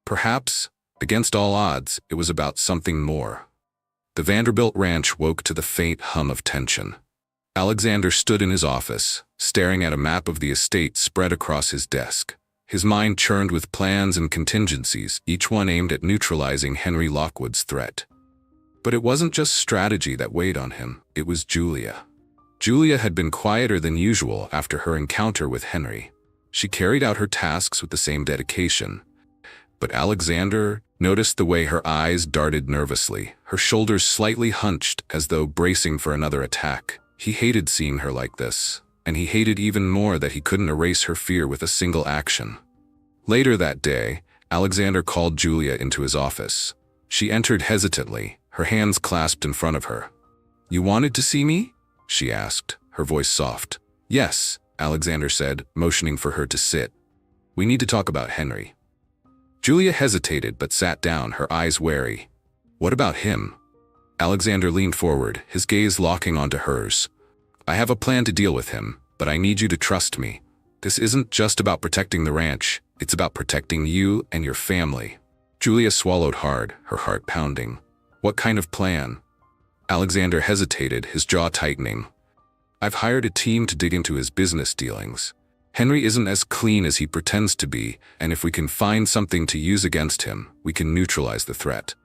Perhaps, against all odds, it was about something more. The Vanderbilt ranch woke to the faint hum of tension. Alexander stood in his office, staring at a map of the estate spread across his desk. His mind churned with plans and contingencies, each one aimed at neutralizing Henry Lockwood's threat. But it wasn't just strategy that weighed on him, it was Julia. Julia had been quieter than usual after her encounter with Henry. She carried out her tasks with the same dedication. But Alexander noticed the way her eyes darted nervously, her shoulders slightly hunched as though bracing for another attack. He hated seeing her like this, and he hated even more that he couldn't erase her fear with a single action. Later that day, Alexander called Julia into his office. She entered hesitantly, her hands clasped in front of her. "You wanted to see me?" she asked, her voice soft. "Yes," Alexander said, motioning for her to sit. "We need to talk about Henry." Julia hesitated but sat down, her eyes wary. "What about him?" Alexander leaned forward, his gaze locking onto hers. "I have a plan to deal with him, but I need you to trust me. This isn't just about protecting the ranch, it's about protecting you and your family." Julia swallowed hard, her heart pounding. "What kind of plan?" Alexander hesitated, his jaw tightening. "I've hired a team to dig into his business dealings. Henry isn't as clean as he pretends to be, and if we can find something to use against him, we can neutralize the threat."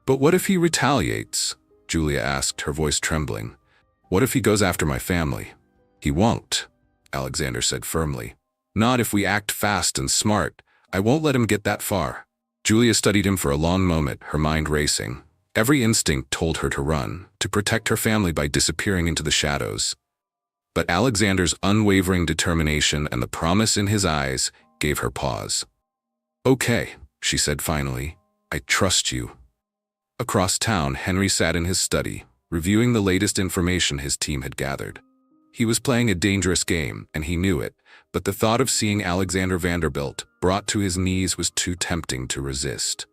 "But what if he retaliates?" Julia asked, her voice trembling. "What if he goes after my family?" "He won't," Alexander said firmly. "Not if we act fast and smart. I won't let him get that far." Julia studied him for a long moment, her mind racing. Every instinct told her to run, to protect her family by disappearing into the shadows. But Alexander's unwavering determination and the promise in his eyes gave her pause. "Okay," she said finally, "I trust you." Across town, Henry sat in his study, reviewing the latest information his team had gathered. He was playing a dangerous game, and he knew it, but the thought of seeing Alexander Vanderbilt brought to his knees was too tempting to resist.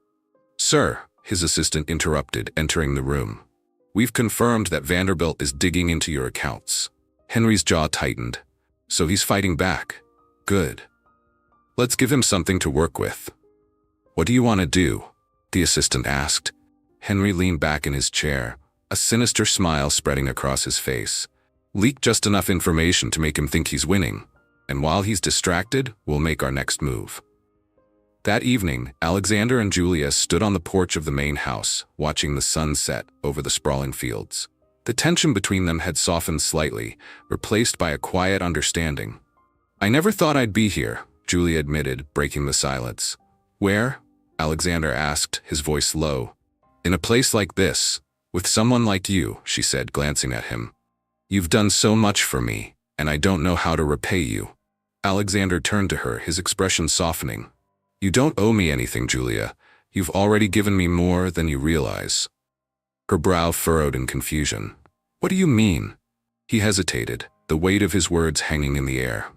"Sir," his assistant interrupted, entering the room. "We've confirmed that Vanderbilt is digging into your accounts." Henry's jaw tightened. "So he's fighting back. Good. Let's give him something to work with." "What do you want to do?" the assistant asked. Henry leaned back in his chair, a sinister smile spreading across his face. "Leak just enough information to make him think he's winning, and while he's distracted, we'll make our next move." That evening, Alexander and Julia stood on the porch of the main house, watching the sun set over the sprawling fields. The tension between them had softened slightly, replaced by a quiet understanding. "I never thought I'd be here," Julia admitted, breaking the silence. "Where?" Alexander asked, his voice low. "In a place like this, with someone like you," she said, glancing at him. "You've done so much for me, and I don't know how to repay you." Alexander turned to her, his expression softening. You don't owe me anything, Julia. You've already given me more than you realize. Her brow furrowed in confusion. What do you mean? He hesitated, the weight of his words hanging in the air.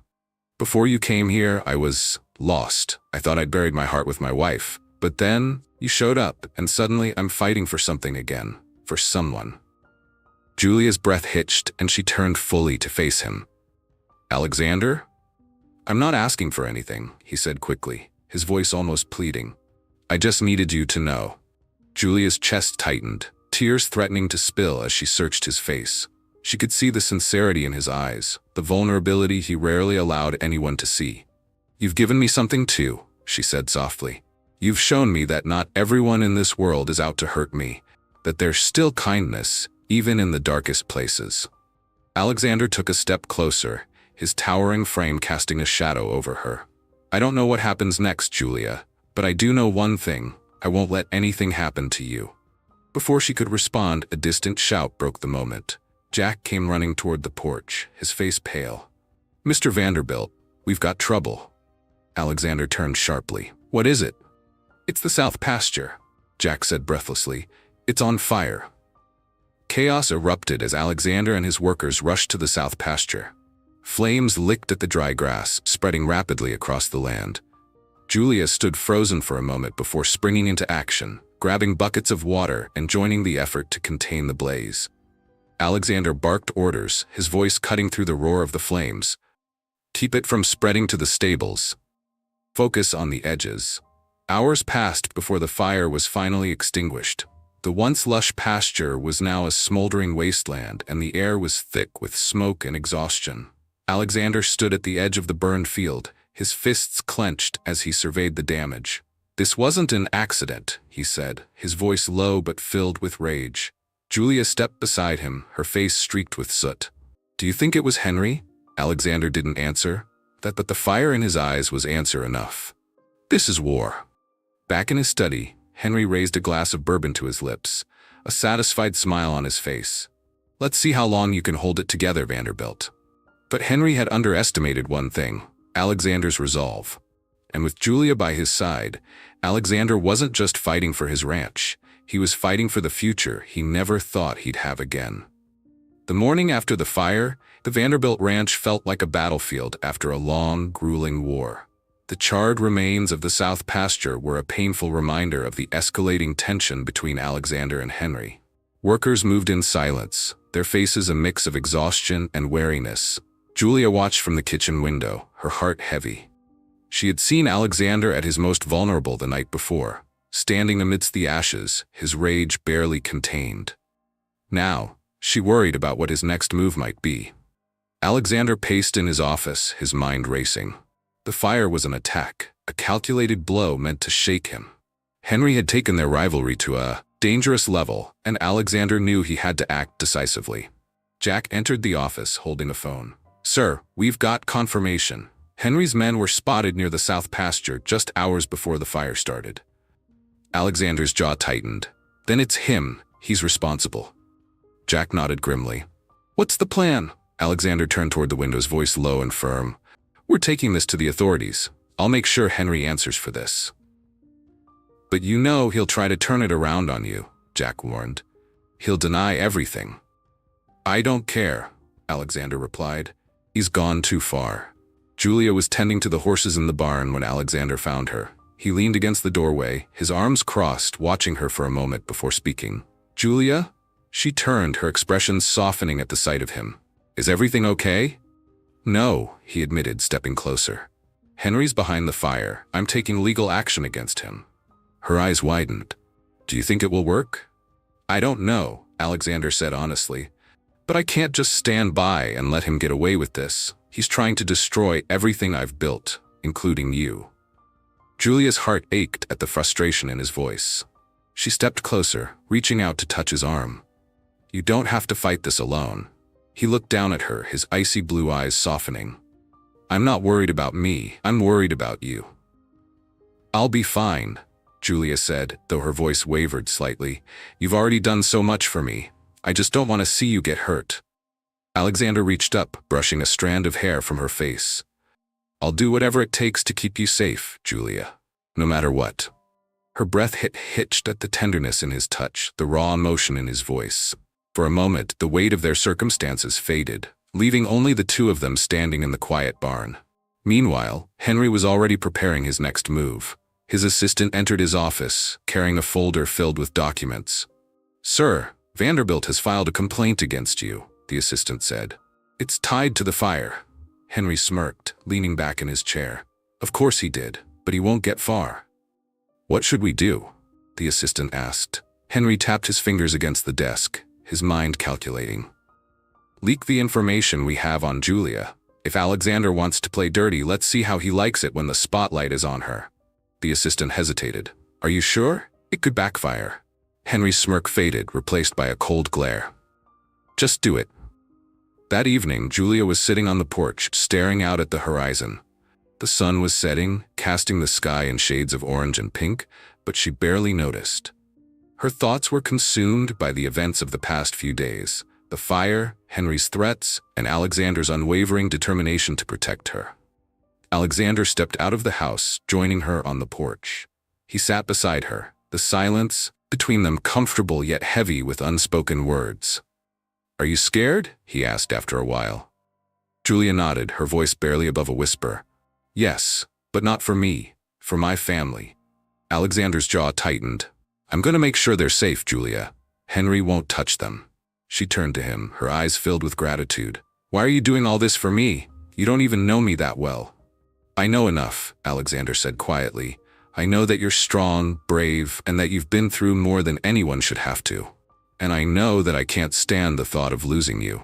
Before you came here, I was lost. I thought I'd buried my heart with my wife. But then, you showed up, and suddenly I'm fighting for something again. For someone. Julia's breath hitched, and she turned fully to face him. Alexander? I'm not asking for anything, he said quickly, his voice almost pleading. I just needed you to know. Julia's chest tightened, tears threatening to spill as she searched his face. She could see the sincerity in his eyes, the vulnerability he rarely allowed anyone to see. You've given me something too, she said softly. You've shown me that not everyone in this world is out to hurt me, that there's still kindness, even in the darkest places. Alexander took a step closer, his towering frame casting a shadow over her. I don't know what happens next, Julia, but I do know one thing. I won't let anything happen to you. Before she could respond, a distant shout broke the moment. Jack came running toward the porch, his face pale. Mr. Vanderbilt, we've got trouble. Alexander turned sharply. What is it? It's the south pasture, Jack said breathlessly. It's on fire. Chaos erupted as Alexander and his workers rushed to the south pasture. Flames licked at the dry grass, spreading rapidly across the land. Julia stood frozen for a moment before springing into action, grabbing buckets of water and joining the effort to contain the blaze. Alexander barked orders, his voice cutting through the roar of the flames. Keep it from spreading to the stables. Focus on the edges. Hours passed before the fire was finally extinguished. The once lush pasture was now a smoldering wasteland, and the air was thick with smoke and exhaustion. Alexander stood at the edge of the burned field, his fists clenched as he surveyed the damage. This wasn't an accident, he said, his voice low but filled with rage. Julia stepped beside him, her face streaked with soot. Do you think it was Henry? Alexander didn't answer. But the fire in his eyes was answer enough. This is war. Back in his study, Henry raised a glass of bourbon to his lips, a satisfied smile on his face. Let's see how long you can hold it together, Vanderbilt. But Henry had underestimated one thing, Alexander's resolve. And with Julia by his side, Alexander wasn't just fighting for his ranch. He was fighting for the future he never thought he'd have again. The morning after the fire, the Vanderbilt ranch felt like a battlefield after a long, grueling war. The charred remains of the south pasture were a painful reminder of the escalating tension between Alexander and Henry. Workers moved in silence, their faces a mix of exhaustion and wariness. Julia watched from the kitchen window, her heart heavy. She had seen Alexander at his most vulnerable the night before, standing amidst the ashes, his rage barely contained. Now, she worried about what his next move might be. Alexander paced in his office, his mind racing. The fire was an attack, a calculated blow meant to shake him. Henry had taken their rivalry to a dangerous level, and Alexander knew he had to act decisively. Jack entered the office holding a phone. Sir, we've got confirmation. Henry's men were spotted near the south pasture just hours before the fire started. Alexander's jaw tightened. Then it's him. He's responsible. Jack nodded grimly. What's the plan? Alexander turned toward the window, his voice low and firm. We're taking this to the authorities. I'll make sure Henry answers for this. But you know he'll try to turn it around on you, Jack warned. He'll deny everything. I don't care, Alexander replied. He's gone too far. Julia was tending to the horses in the barn when Alexander found her. He leaned against the doorway, his arms crossed, watching her for a moment before speaking. Julia? She turned, her expression softening at the sight of him. Is everything okay? No, he admitted, stepping closer. Henry's behind the fire. I'm taking legal action against him. Her eyes widened. Do you think it will work? I don't know, Alexander said honestly. But I can't just stand by and let him get away with this. He's trying to destroy everything I've built, including you. Julia's heart ached at the frustration in his voice. She stepped closer, reaching out to touch his arm. You don't have to fight this alone. He looked down at her, his icy blue eyes softening. I'm not worried about me, I'm worried about you. I'll be fine, Julia said, though her voice wavered slightly. You've already done so much for me. I just don't want to see you get hurt. Alexander reached up, brushing a strand of hair from her face. I'll do whatever it takes to keep you safe, Julia. No matter what. Her breath hitched at the tenderness in his touch, the raw emotion in his voice. For a moment, the weight of their circumstances faded, leaving only the two of them standing in the quiet barn. Meanwhile, Henry was already preparing his next move. His assistant entered his office, carrying a folder filled with documents. "Sir, Vanderbilt has filed a complaint against you," the assistant said. "It's tied to the fire." Henry smirked, leaning back in his chair. Of course he did, but he won't get far. "What should we do?" the assistant asked. Henry tapped his fingers against the desk, his mind calculating. "Leak the information we have on Julia. If Alexander wants to play dirty, let's see how he likes it when the spotlight is on her." The assistant hesitated. "Are you sure? It could backfire." Henry's smirk faded, replaced by a cold glare. "Just do it." That evening, Julia was sitting on the porch, staring out at the horizon. The sun was setting, casting the sky in shades of orange and pink, but she barely noticed. Her thoughts were consumed by the events of the past few days, the fire, Henry's threats, and Alexander's unwavering determination to protect her. Alexander stepped out of the house, joining her on the porch. He sat beside her, the silence between them comfortable yet heavy with unspoken words. "Are you scared?" he asked after a while. Julia nodded, her voice barely above a whisper. "Yes, but not for me, for my family." Alexander's jaw tightened. "I'm going to make sure they're safe, Julia. Henry won't touch them." She turned to him, her eyes filled with gratitude. "Why are you doing all this for me? You don't even know me that well." "I know enough," Alexander said quietly. "I know that you're strong, brave, and that you've been through more than anyone should have to. And I know that I can't stand the thought of losing you."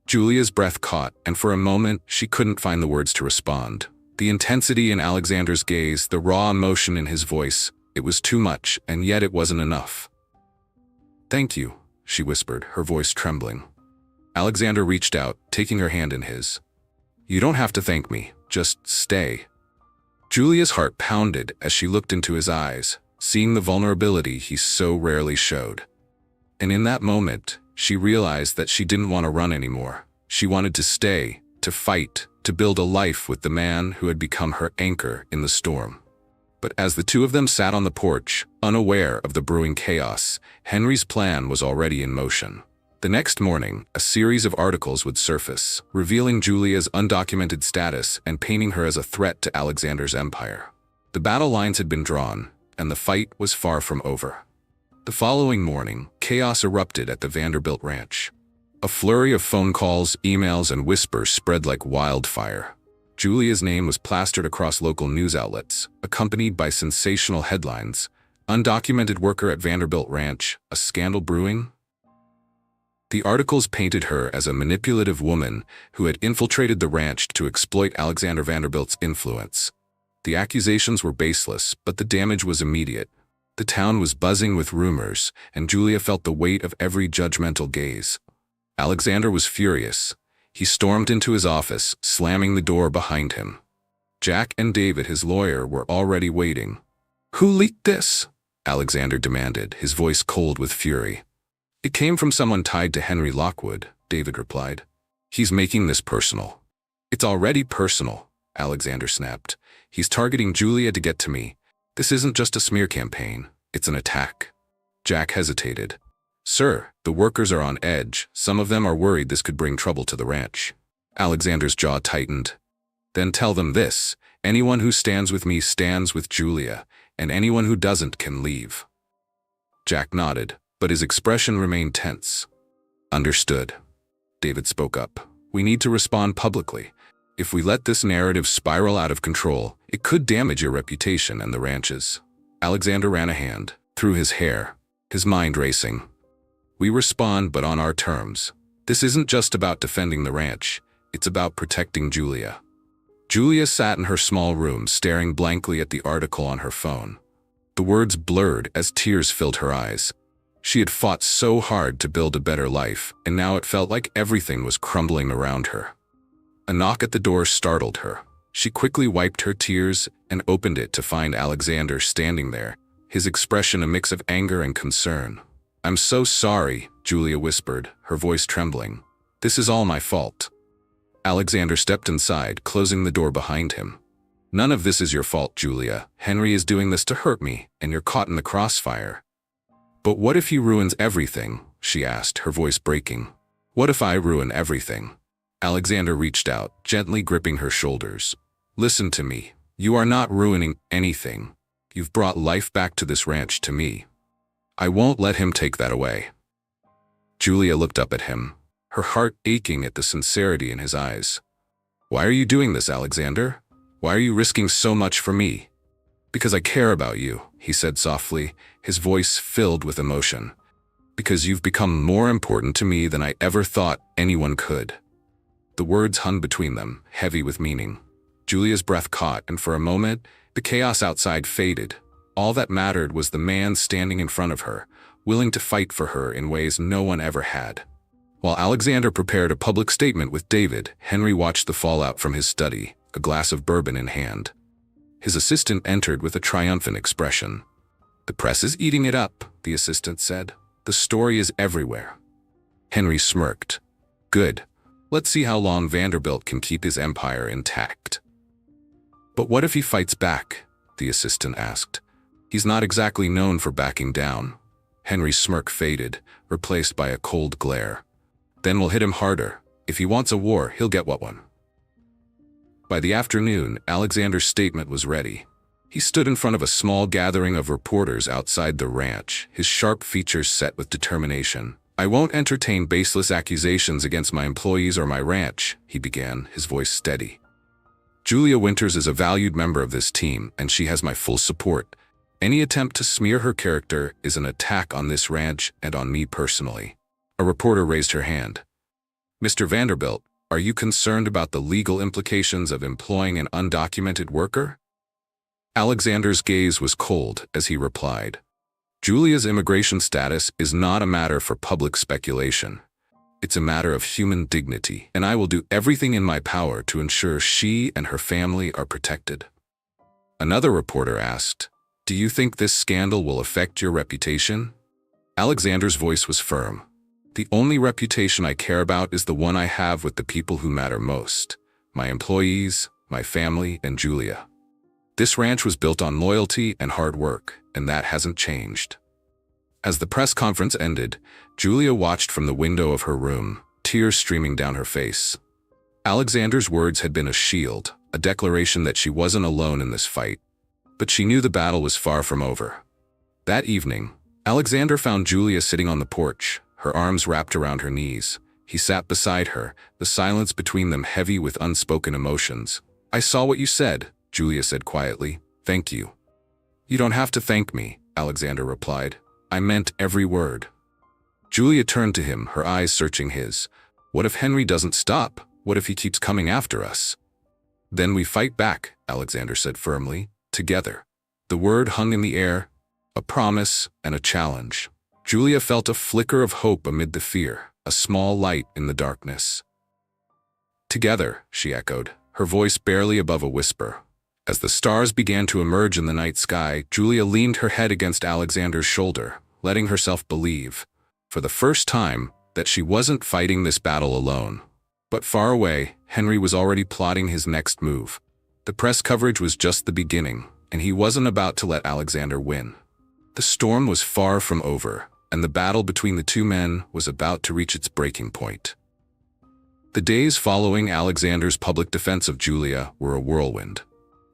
Julia's breath caught, and for a moment, she couldn't find the words to respond. The intensity in Alexander's gaze, the raw emotion in his voice, it was too much, and yet it wasn't enough. "Thank you," she whispered, her voice trembling. Alexander reached out, taking her hand in his. "You don't have to thank me, just stay." Julia's heart pounded as she looked into his eyes, seeing the vulnerability he so rarely showed. And in that moment, she realized that she didn't want to run anymore. She wanted to stay, to fight, to build a life with the man who had become her anchor in the storm. But as the two of them sat on the porch, unaware of the brewing chaos, Henry's plan was already in motion. The next morning, a series of articles would surface, revealing Julia's undocumented status and painting her as a threat to Alexander's empire. The battle lines had been drawn, and the fight was far from over. The following morning, chaos erupted at the Vanderbilt ranch. A flurry of phone calls, emails, and whispers spread like wildfire. Julia's name was plastered across local news outlets, accompanied by sensational headlines. "Undocumented worker at Vanderbilt ranch, a scandal brewing?" The articles painted her as a manipulative woman who had infiltrated the ranch to exploit Alexander Vanderbilt's influence. The accusations were baseless, but the damage was immediate. The town was buzzing with rumors, and Julia felt the weight of every judgmental gaze. Alexander was furious. He stormed into his office, slamming the door behind him. Jack and David, his lawyer, were already waiting. "Who leaked this?" Alexander demanded, his voice cold with fury. "It came from someone tied to Henry Lockwood," David replied. "He's making this personal." "It's already personal," Alexander snapped. "He's targeting Julia to get to me. This isn't just a smear campaign, it's an attack." Jack hesitated. "Sir, the workers are on edge. Some of them are worried this could bring trouble to the ranch." Alexander's jaw tightened. "Then tell them this. Anyone who stands with me stands with Julia, and anyone who doesn't can leave." Jack nodded, but his expression remained tense. "Understood." David spoke up. "We need to respond publicly. If we let this narrative spiral out of control, it could damage your reputation and the ranch's." Alexander ran a hand through his hair, his mind racing. "We respond, but on our terms. This isn't just about defending the ranch. It's about protecting Julia." Julia sat in her small room, staring blankly at the article on her phone. The words blurred as tears filled her eyes. She had fought so hard to build a better life, and now it felt like everything was crumbling around her. A knock at the door startled her. She quickly wiped her tears and opened it to find Alexander standing there, his expression a mix of anger and concern. "I'm so sorry," Julia whispered, her voice trembling. "This is all my fault." Alexander stepped inside, closing the door behind him. None of this is your fault, Julia. Henry is doing this to hurt me, and you're caught in the crossfire. But what if he ruins everything? She asked, her voice breaking. What if I ruin everything? Alexander reached out, gently gripping her shoulders. Listen to me. You are not ruining anything. You've brought life back to this ranch to me. I won't let him take that away. Julia looked up at him, her heart aching at the sincerity in his eyes. Why are you doing this, Alexander? Why are you risking so much for me? Because I care about you, he said softly, his voice filled with emotion. Because you've become more important to me than I ever thought anyone could. The words hung between them, heavy with meaning. Julia's breath caught, and for a moment, the chaos outside faded. All that mattered was the man standing in front of her, willing to fight for her in ways no one ever had. While Alexander prepared a public statement with David, Henry watched the fallout from his study, a glass of bourbon in hand. His assistant entered with a triumphant expression. The press is eating it up, the assistant said. The story is everywhere. Henry smirked. Good. Let's see how long Vanderbilt can keep his empire intact. But what if he fights back? The assistant asked. He's not exactly known for backing down. Henry's smirk faded, replaced by a cold glare. Then we'll hit him harder. If he wants a war, he'll get one. By the afternoon, Alexander's statement was ready. He stood in front of a small gathering of reporters outside the ranch, his sharp features set with determination. I won't entertain baseless accusations against my employees or my ranch, he began, his voice steady. Julia Winters is a valued member of this team, and she has my full support. Any attempt to smear her character is an attack on this ranch and on me personally. A reporter raised her hand. Mr. Vanderbilt, are you concerned about the legal implications of employing an undocumented worker? Alexander's gaze was cold as he replied. Julia's immigration status is not a matter for public speculation. It's a matter of human dignity, and I will do everything in my power to ensure she and her family are protected. Another reporter asked, do you think this scandal will affect your reputation? Alexander's voice was firm. The only reputation I care about is the one I have with the people who matter most. My employees, my family, and Julia. This ranch was built on loyalty and hard work, and that hasn't changed. As the press conference ended, Julia watched from the window of her room, tears streaming down her face. Alexander's words had been a shield, a declaration that she wasn't alone in this fight. But she knew the battle was far from over. That evening, Alexander found Julia sitting on the porch, her arms wrapped around her knees. He sat beside her, the silence between them heavy with unspoken emotions. I saw what you said, Julia said quietly. Thank you. You don't have to thank me, Alexander replied. I meant every word. Julia turned to him, her eyes searching his. What if Henry doesn't stop? What if he keeps coming after us? Then we fight back, Alexander said firmly. Together. The word hung in the air, a promise and a challenge. Julia felt a flicker of hope amid the fear, a small light in the darkness. Together, she echoed, her voice barely above a whisper. As the stars began to emerge in the night sky, Julia leaned her head against Alexander's shoulder, letting herself believe, for the first time, that she wasn't fighting this battle alone. But far away, Henry was already plotting his next move. The press coverage was just the beginning, and he wasn't about to let Alexander win. The storm was far from over, and the battle between the two men was about to reach its breaking point. The days following Alexander's public defense of Julia were a whirlwind.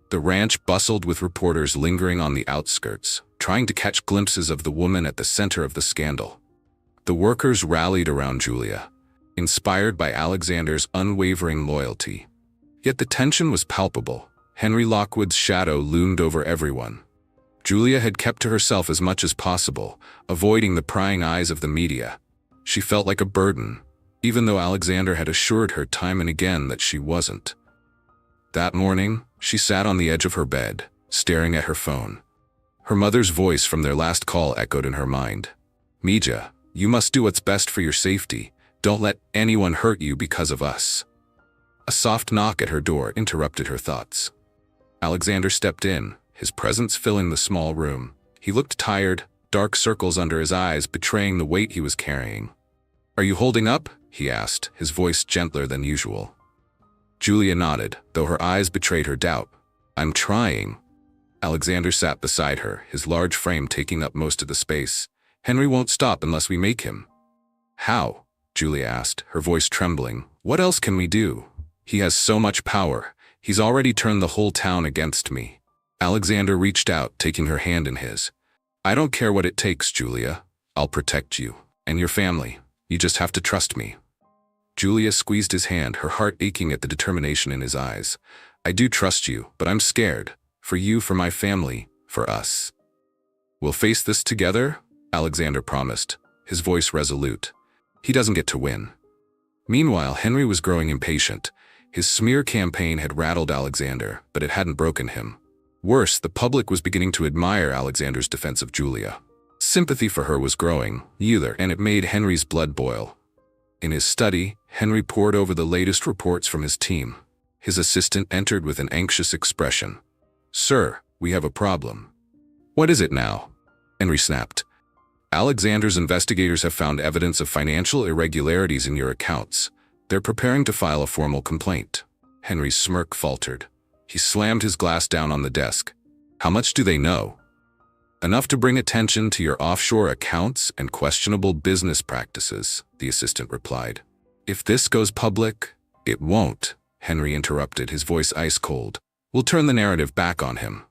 The ranch bustled with reporters lingering on the outskirts, trying to catch glimpses of the woman at the center of the scandal. The workers rallied around Julia, inspired by Alexander's unwavering loyalty. Yet the tension was palpable. Henry Lockwood's shadow loomed over everyone. Julia had kept to herself as much as possible, avoiding the prying eyes of the media. She felt like a burden, even though Alexander had assured her time and again that she wasn't. That morning, she sat on the edge of her bed, staring at her phone. Her mother's voice from their last call echoed in her mind. Mija, you must do what's best for your safety. Don't let anyone hurt you because of us. A soft knock at her door interrupted her thoughts. Alexander stepped in, his presence filling the small room. He looked tired, dark circles under his eyes betraying the weight he was carrying. Are you holding up? He asked, his voice gentler than usual. Julia nodded, though her eyes betrayed her doubt. I'm trying. Alexander sat beside her, his large frame taking up most of the space. Henry won't stop unless we make him. How? Julia asked, her voice trembling. What else can we do? He has so much power. He's already turned the whole town against me. Alexander reached out, taking her hand in his. I don't care what it takes, Julia. I'll protect you and your family. You just have to trust me. Julia squeezed his hand, her heart aching at the determination in his eyes. I do trust you, but I'm scared. For you, for my family, for us. We'll face this together, Alexander promised, his voice resolute. He doesn't get to win. Meanwhile, Henry was growing impatient. His smear campaign had rattled Alexander, but it hadn't broken him. Worse, the public was beginning to admire Alexander's defense of Julia. Sympathy for her was growing, and it made Henry's blood boil. In his study, Henry pored over the latest reports from his team. His assistant entered with an anxious expression. Sir, we have a problem. What is it now? Henry snapped. Alexander's investigators have found evidence of financial irregularities in your accounts. They're preparing to file a formal complaint. Henry's smirk faltered. He slammed his glass down on the desk. How much do they know? Enough to bring attention to your offshore accounts and questionable business practices, the assistant replied. If this goes public, it won't, Henry interrupted, his voice ice cold. We'll turn the narrative back on him.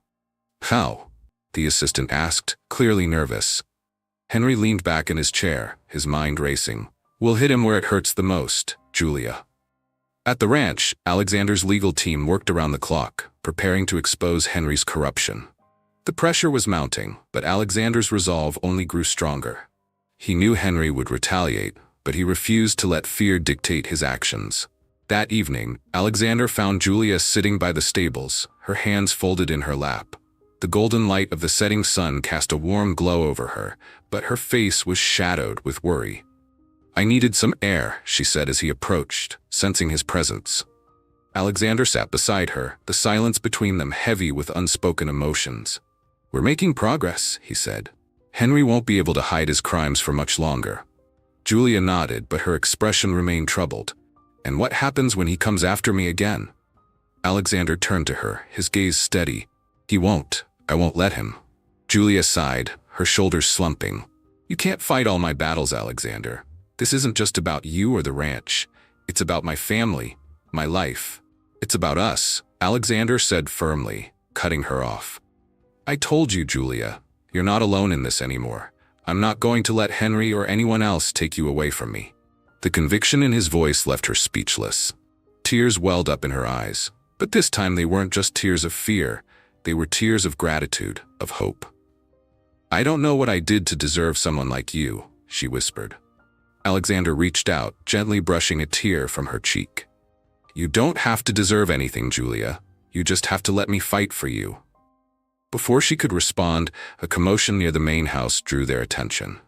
How? The assistant asked, clearly nervous. Henry leaned back in his chair, his mind racing. We'll hit him where it hurts the most, Julia. At the ranch, Alexander's legal team worked around the clock, preparing to expose Henry's corruption. The pressure was mounting, but Alexander's resolve only grew stronger. He knew Henry would retaliate, but he refused to let fear dictate his actions. That evening, Alexander found Julia sitting by the stables, her hands folded in her lap. The golden light of the setting sun cast a warm glow over her, but her face was shadowed with worry. I needed some air, she said as he approached, sensing his presence. Alexander sat beside her, the silence between them heavy with unspoken emotions. We're making progress, he said. Henry won't be able to hide his crimes for much longer. Julia nodded, but her expression remained troubled. And what happens when he comes after me again? Alexander turned to her, his gaze steady. He won't. I won't let him. Julia sighed, her shoulders slumping. You can't fight all my battles, Alexander. This isn't just about you or the ranch. It's about my family, my life. It's about us, Alexander said firmly, cutting her off. I told you, Julia, you're not alone in this anymore. I'm not going to let Henry or anyone else take you away from me. The conviction in his voice left her speechless. Tears welled up in her eyes, but this time they weren't just tears of fear. They were tears of gratitude, of hope. I don't know what I did to deserve someone like you, she whispered. Alexander reached out, gently brushing a tear from her cheek. You don't have to deserve anything, Julia. You just have to let me fight for you. Before she could respond, a commotion near the main house drew their attention.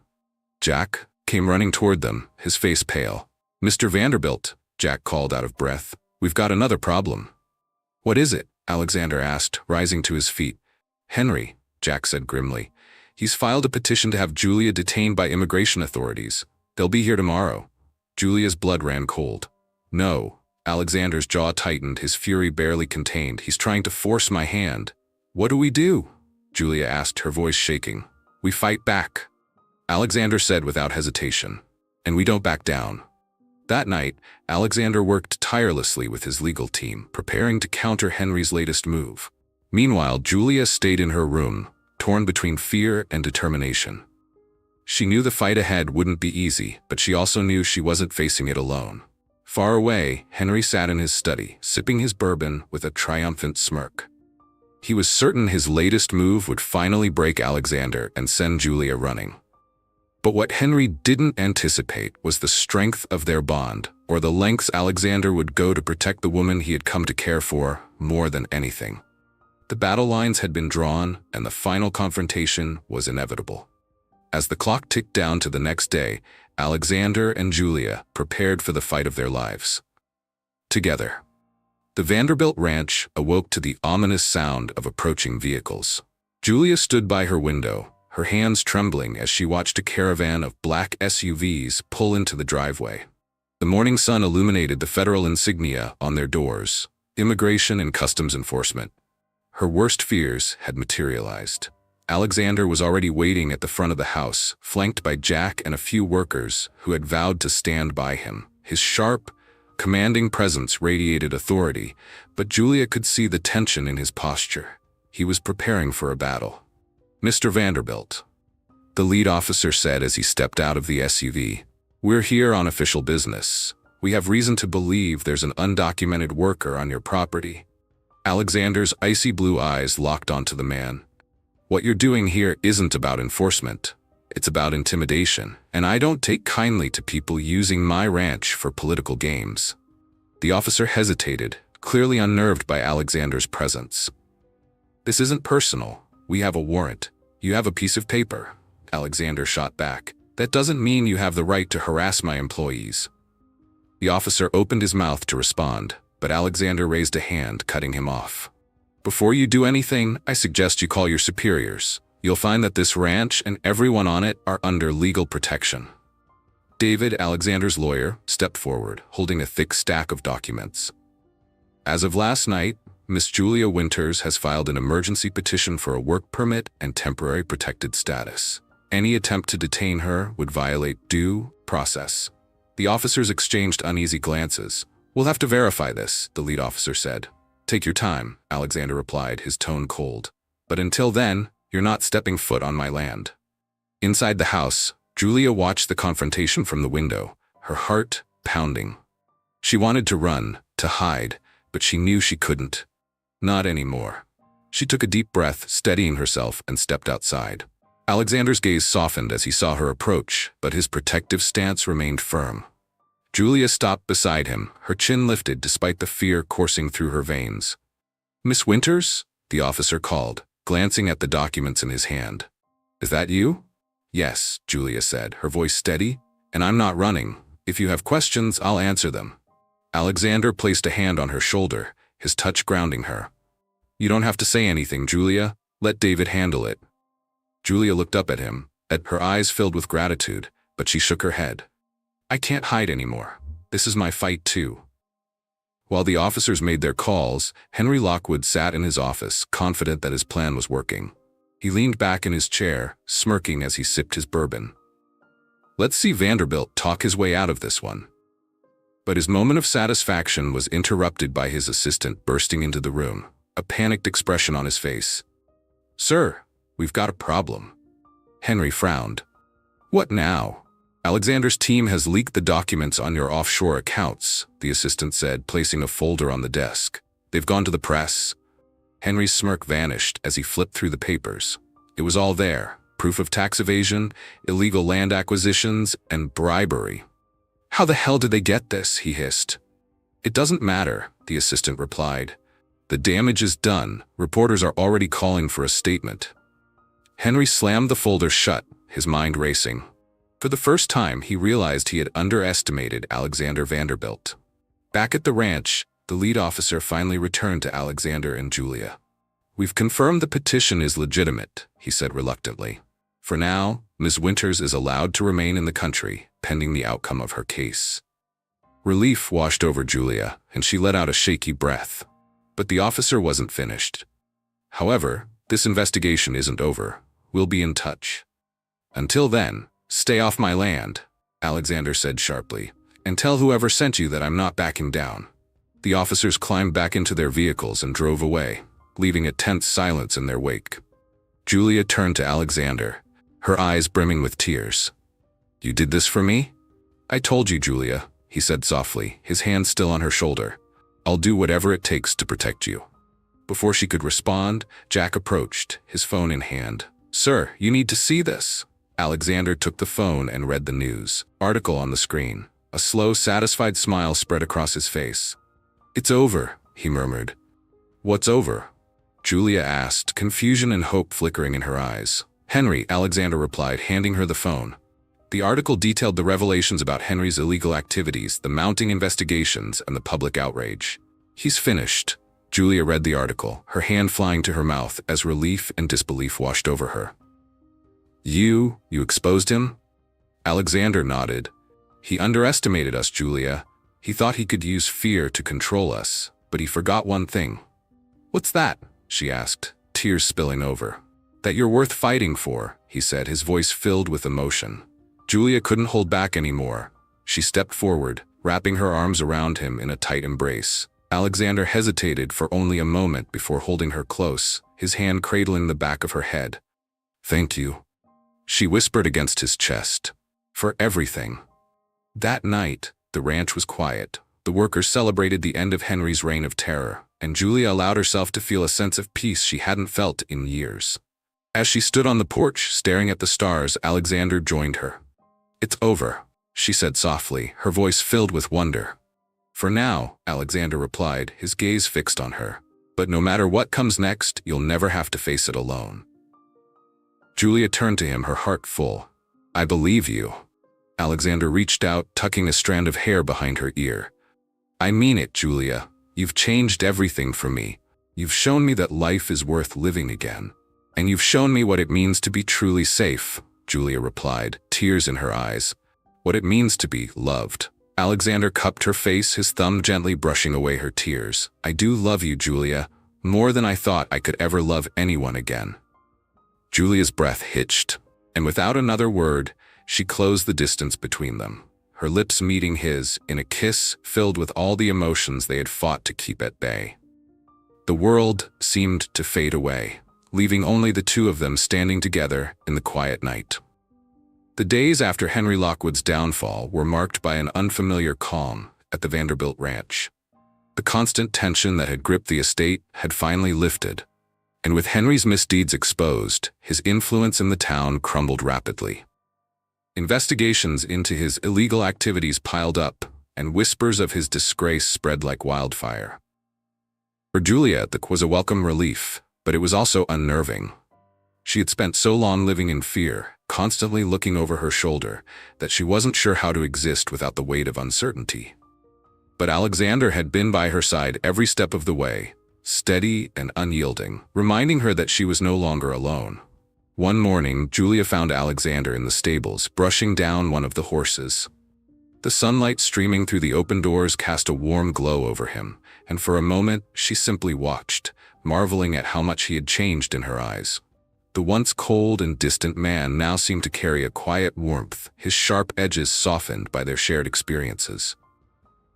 Jack came running toward them, his face pale. Mr. Vanderbilt, Jack called out of breath. We've got another problem. What is it? Alexander asked, rising to his feet. Henry, Jack said grimly. He's filed a petition to have Julia detained by immigration authorities. They'll be here tomorrow. Julia's blood ran cold. No. Alexander's jaw tightened, his fury barely contained. He's trying to force my hand. What do we do? Julia asked, her voice shaking. We fight back, Alexander said without hesitation. And we don't back down. That night, Alexander worked tirelessly with his legal team, preparing to counter Henry's latest move. Meanwhile, Julia stayed in her room, torn between fear and determination. She knew the fight ahead wouldn't be easy, but she also knew she wasn't facing it alone. Far away, Henry sat in his study, sipping his bourbon with a triumphant smirk. He was certain his latest move would finally break Alexander and send Julia running. But what Henry didn't anticipate was the strength of their bond, or the lengths Alexander would go to protect the woman he had come to care for more than anything. The battle lines had been drawn, and the final confrontation was inevitable. As the clock ticked down to the next day, Alexander and Julia prepared for the fight of their lives. Together. The Vanderbilt ranch awoke to the ominous sound of approaching vehicles. Julia stood by her window, her hands trembling as she watched a caravan of black SUVs pull into the driveway. The morning sun illuminated the federal insignia on their doors: Immigration and Customs Enforcement. Her worst fears had materialized. Alexander was already waiting at the front of the house, flanked by Jack and a few workers who had vowed to stand by him. His sharp, commanding presence radiated authority, but Julia could see the tension in his posture. He was preparing for a battle. "Mr. Vanderbilt," the lead officer said as he stepped out of the SUV, "we're here on official business. We have reason to believe there's an undocumented worker on your property." Alexander's icy blue eyes locked onto the man. "What you're doing here isn't about enforcement. It's about intimidation, and I don't take kindly to people using my ranch for political games." The officer hesitated, clearly unnerved by Alexander's presence. "This isn't personal. We have a warrant. You have a piece of paper," Alexander shot back. "That doesn't mean you have the right to harass my employees." The officer opened his mouth to respond, but Alexander raised a hand, cutting him off. "Before you do anything, I suggest you call your superiors. You'll find that this ranch and everyone on it are under legal protection." David, Alexander's lawyer, stepped forward, holding a thick stack of documents. "As of last night, Miss Julia Winters has filed an emergency petition for a work permit and temporary protected status. Any attempt to detain her would violate due process." The officers exchanged uneasy glances. "We'll have to verify this," the lead officer said. "Take your time," Alexander replied, his tone cold. "But until then, you're not stepping foot on my land." Inside the house, Julia watched the confrontation from the window, her heart pounding. She wanted to run, to hide, but she knew she couldn't. Not anymore. She took a deep breath, steadying herself, and stepped outside. Alexander's gaze softened as he saw her approach, but his protective stance remained firm. Julia stopped beside him, her chin lifted despite the fear coursing through her veins. "Miss Winters?" the officer called, glancing at the documents in his hand. "Is that you?" "Yes," Julia said, her voice steady. "And I'm not running. If you have questions, I'll answer them." Alexander placed a hand on her shoulder, his touch grounding her. "You don't have to say anything, Julia. Let David handle it." Julia looked up at him, her eyes filled with gratitude, but she shook her head. "I can't hide anymore. This is my fight too." While the officers made their calls, Henry Lockwood sat in his office, confident that his plan was working. He leaned back in his chair, smirking as he sipped his bourbon. Let's see Vanderbilt talk his way out of this one. But his moment of satisfaction was interrupted by his assistant bursting into the room, a panicked expression on his face. "Sir, we've got a problem." Henry frowned. "What now?" "Alexander's team has leaked the documents on your offshore accounts," the assistant said, placing a folder on the desk. "They've gone to the press." Henry's smirk vanished as he flipped through the papers. It was all there: proof of tax evasion, illegal land acquisitions, and bribery. "How the hell did they get this?" he hissed. "It doesn't matter," the assistant replied. "The damage is done. Reporters are already calling for a statement." Henry slammed the folder shut, his mind racing. For the first time, he realized he had underestimated Alexander Vanderbilt. Back at the ranch, the lead officer finally returned to Alexander and Julia. "We've confirmed the petition is legitimate," he said reluctantly. "For now, Ms. Winters is allowed to remain in the country, pending the outcome of her case." Relief washed over Julia, and she let out a shaky breath. But the officer wasn't finished. "However, this investigation isn't over. We'll be in touch. Until then, stay off my land," Alexander said sharply, "and tell whoever sent you that I'm not backing down." The officers climbed back into their vehicles and drove away, leaving a tense silence in their wake. Julia turned to Alexander, her eyes brimming with tears. "You did this for me?" "I told you, Julia," he said softly, his hand still on her shoulder. "I'll do whatever it takes to protect you." Before she could respond, Jack approached, his phone in hand. "Sir, you need to see this." Alexander took the phone and read the news article on the screen. A slow, satisfied smile spread across his face. "It's over," he murmured. "What's over?" Julia asked, confusion and hope flickering in her eyes. "Henry," Alexander replied, handing her the phone. The article detailed the revelations about Henry's illegal activities, the mounting investigations, and the public outrage. "He's finished." Julia read the article, her hand flying to her mouth as relief and disbelief washed over her. You exposed him?" Alexander nodded. He underestimated us, Julia. He thought he could use fear to control us, but he forgot one thing. What's that? She asked, tears spilling over. That you're worth fighting for, he said, his voice filled with emotion. Julia couldn't hold back anymore. She stepped forward, wrapping her arms around him in a tight embrace. Alexander hesitated for only a moment before holding her close, his hand cradling the back of her head. Thank you, she whispered against his chest. For everything. That night, the ranch was quiet. The workers celebrated the end of Henry's reign of terror, and Julia allowed herself to feel a sense of peace she hadn't felt in years. As she stood on the porch, staring at the stars, Alexander joined her. It's over, she said softly, her voice filled with wonder. For now, Alexander replied, his gaze fixed on her. But no matter what comes next, you'll never have to face it alone. Julia turned to him, her heart full. I believe you. Alexander reached out, tucking a strand of hair behind her ear. I mean it, Julia. You've changed everything for me. You've shown me that life is worth living again. And you've shown me what it means to be truly safe, Julia replied, tears in her eyes. What it means to be loved. Alexander cupped her face, his thumb gently brushing away her tears. I do love you, Julia, more than I thought I could ever love anyone again. Julia's breath hitched, and without another word, she closed the distance between them, her lips meeting his in a kiss filled with all the emotions they had fought to keep at bay. The world seemed to fade away, leaving only the two of them standing together in the quiet night. The days after Henry Lockwood's downfall were marked by an unfamiliar calm at the Vanderbilt ranch. The constant tension that had gripped the estate had finally lifted, and with Henry's misdeeds exposed, his influence in the town crumbled rapidly. Investigations into his illegal activities piled up, and whispers of his disgrace spread like wildfire. For Julia, that was a welcome relief, but it was also unnerving. She had spent so long living in fear, constantly looking over her shoulder, that she wasn't sure how to exist without the weight of uncertainty. But Alexander had been by her side every step of the way, steady and unyielding, reminding her that she was no longer alone. One morning, Julia found Alexander in the stables, brushing down one of the horses. The sunlight streaming through the open doors cast a warm glow over him, and for a moment she simply watched, marveling at how much he had changed in her eyes. The once cold and distant man now seemed to carry a quiet warmth, his sharp edges softened by their shared experiences.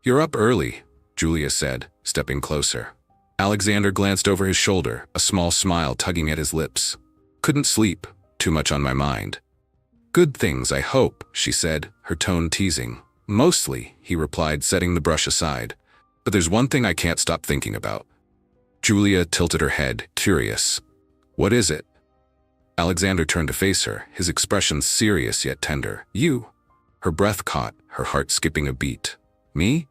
You're up early, Julia said, stepping closer. Alexander glanced over his shoulder, a small smile tugging at his lips. Couldn't sleep, too much on my mind. Good things, I hope, she said, her tone teasing. Mostly, he replied, setting the brush aside. But there's one thing I can't stop thinking about. Julia tilted her head, curious. What is it? Alexander turned to face her, his expression serious yet tender. You. Her breath caught, her heart skipping a beat. Me?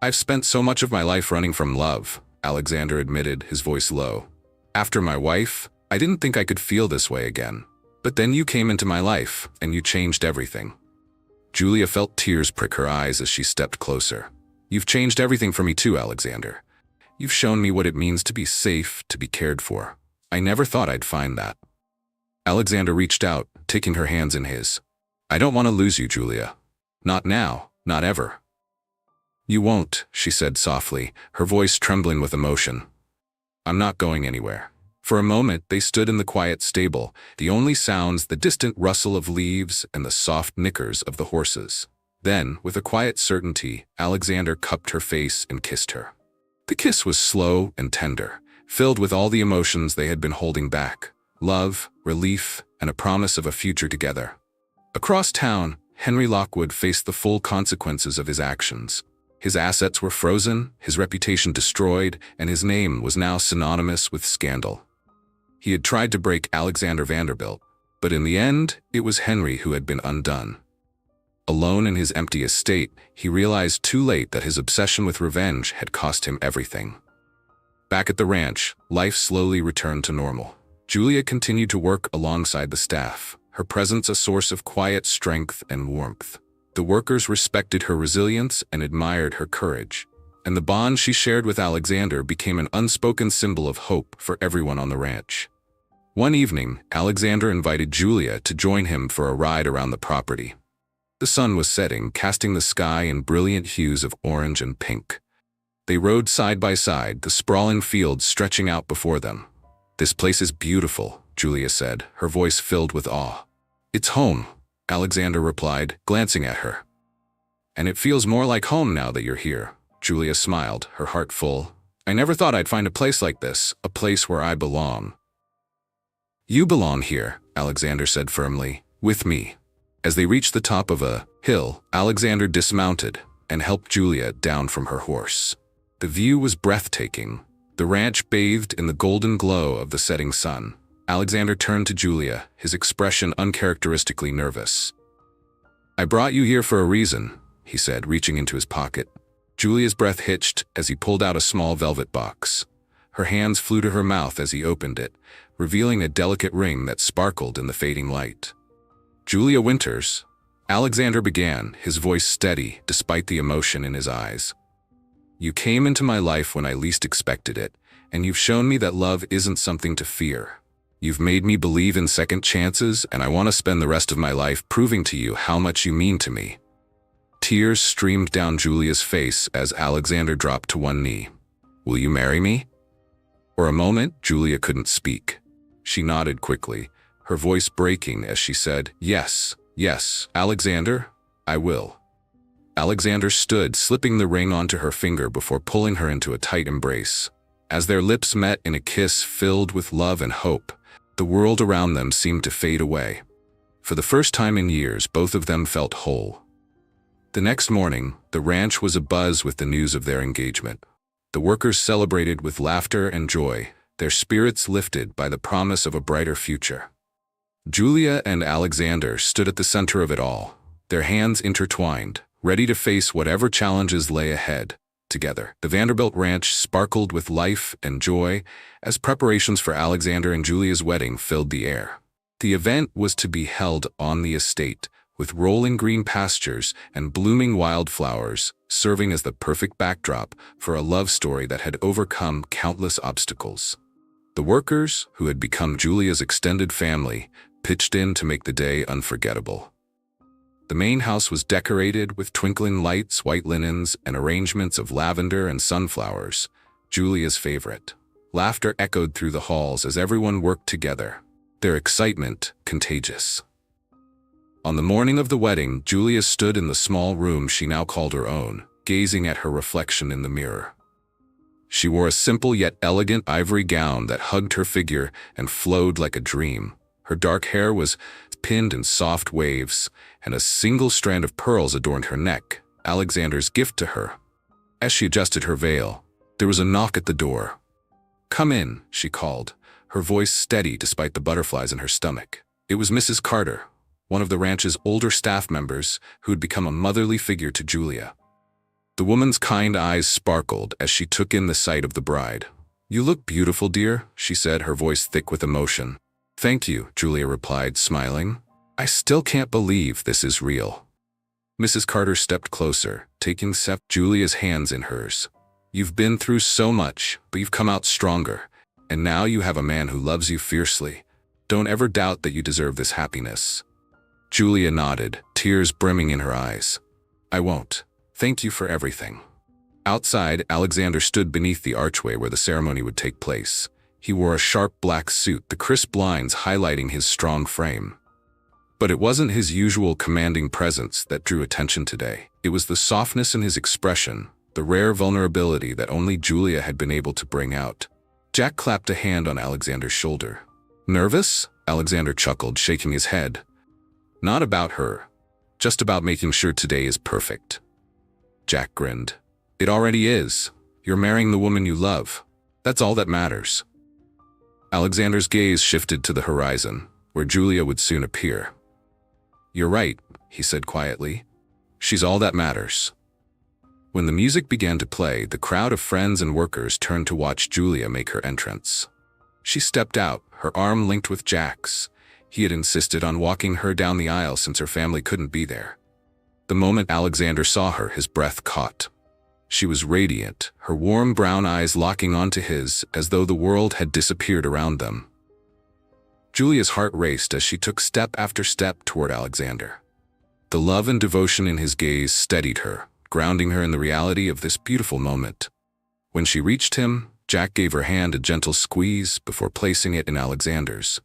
I've spent so much of my life running from love, Alexander admitted, his voice low. After my wife, I didn't think I could feel this way again. But then you came into my life, and you changed everything. Julia felt tears prick her eyes as she stepped closer. You've changed everything for me too, Alexander. You've shown me what it means to be safe, to be cared for. I never thought I'd find that. Alexander reached out, taking her hands in his. I don't want to lose you, Julia. Not now, not ever. You won't, she said softly, her voice trembling with emotion. I'm not going anywhere. For a moment, they stood in the quiet stable, the only sounds the distant rustle of leaves and the soft nickers of the horses. Then, with a quiet certainty, Alexander cupped her face and kissed her. The kiss was slow and tender, filled with all the emotions they had been holding back. Love, relief, and a promise of a future together. Across town, Henry Lockwood faced the full consequences of his actions. His assets were frozen, his reputation destroyed, and his name was now synonymous with scandal. He had tried to break Alexander Vanderbilt, but in the end, it was Henry who had been undone. Alone in his empty estate, he realized too late that his obsession with revenge had cost him everything. Back at the ranch, life slowly returned to normal. Julia continued to work alongside the staff, her presence a source of quiet strength and warmth. The workers respected her resilience and admired her courage, and the bond she shared with Alexander became an unspoken symbol of hope for everyone on the ranch. One evening, Alexander invited Julia to join him for a ride around the property. The sun was setting, casting the sky in brilliant hues of orange and pink. They rode side by side, the sprawling fields stretching out before them. "This place is beautiful," Julia said, her voice filled with awe. "It's home," Alexander replied, glancing at her. "And it feels more like home now that you're here." Julia smiled, her heart full. "I never thought I'd find a place like this, a place where I belong." "You belong here," Alexander said firmly, "with me." As they reached the top of a hill, Alexander dismounted and helped Julia down from her horse. The view was breathtaking. The ranch bathed in the golden glow of the setting sun. Alexander turned to Julia, his expression uncharacteristically nervous. "I brought you here for a reason," he said, reaching into his pocket. Julia's breath hitched as he pulled out a small velvet box. Her hands flew to her mouth as he opened it, revealing a delicate ring that sparkled in the fading light. "Julia Winters," Alexander began, his voice steady despite the emotion in his eyes. "You came into my life when I least expected it, and you've shown me that love isn't something to fear. You've made me believe in second chances, and I want to spend the rest of my life proving to you how much you mean to me." Tears streamed down Julia's face as Alexander dropped to one knee. "Will you marry me?" For a moment, Julia couldn't speak. She nodded quickly, her voice breaking as she said, "Yes, yes, Alexander, I will." Alexander stood, slipping the ring onto her finger before pulling her into a tight embrace. As their lips met in a kiss filled with love and hope, the world around them seemed to fade away. For the first time in years, both of them felt whole. The next morning, the ranch was abuzz with the news of their engagement. The workers celebrated with laughter and joy, their spirits lifted by the promise of a brighter future. Julia and Alexander stood at the center of it all, their hands intertwined, ready to face whatever challenges lay ahead. Together, the Vanderbilt ranch sparkled with life and joy as preparations for Alexander and Julia's wedding filled the air. The event was to be held on the estate, with rolling green pastures and blooming wildflowers serving as the perfect backdrop for a love story that had overcome countless obstacles. The workers, who had become Julia's extended family, pitched in to make the day unforgettable. The main house was decorated with twinkling lights, white linens, and arrangements of lavender and sunflowers, Julia's favorite. Laughter echoed through the halls as everyone worked together, their excitement contagious. On the morning of the wedding, Julia stood in the small room she now called her own, gazing at her reflection in the mirror. She wore a simple yet elegant ivory gown that hugged her figure and flowed like a dream. Her dark hair was pinned in soft waves, and a single strand of pearls adorned her neck, Alexander's gift to her. As she adjusted her veil, there was a knock at the door. "Come in," she called, her voice steady despite the butterflies in her stomach. It was Mrs. Carter, one of the ranch's older staff members who had become a motherly figure to Julia. The woman's kind eyes sparkled as she took in the sight of the bride. "You look beautiful, dear," she said, her voice thick with emotion. "Thank you," Julia replied, smiling. "I still can't believe this is real." Mrs. Carter stepped closer, taking Julia's hands in hers. "You've been through so much, but you've come out stronger, and now you have a man who loves you fiercely. Don't ever doubt that you deserve this happiness." Julia nodded, tears brimming in her eyes. "I won't. Thank you for everything." Outside, Alexander stood beneath the archway where the ceremony would take place. He wore a sharp black suit, the crisp lines highlighting his strong frame. But it wasn't his usual commanding presence that drew attention today. It was the softness in his expression, the rare vulnerability that only Julia had been able to bring out. Jack clapped a hand on Alexander's shoulder. "Nervous?" Alexander chuckled, shaking his head. "Not about her. Just about making sure today is perfect." Jack grinned. "It already is. You're marrying the woman you love. That's all that matters." Alexander's gaze shifted to the horizon, where Julia would soon appear. "You're right," he said quietly. "She's all that matters." When the music began to play, the crowd of friends and workers turned to watch Julia make her entrance. She stepped out, her arm linked with Jack's. He had insisted on walking her down the aisle since her family couldn't be there. The moment Alexander saw her, his breath caught. She was radiant, her warm brown eyes locking onto his as though the world had disappeared around them. Julia's heart raced as she took step after step toward Alexander. The love and devotion in his gaze steadied her, grounding her in the reality of this beautiful moment. When she reached him, Jack gave her hand a gentle squeeze before placing it in Alexander's.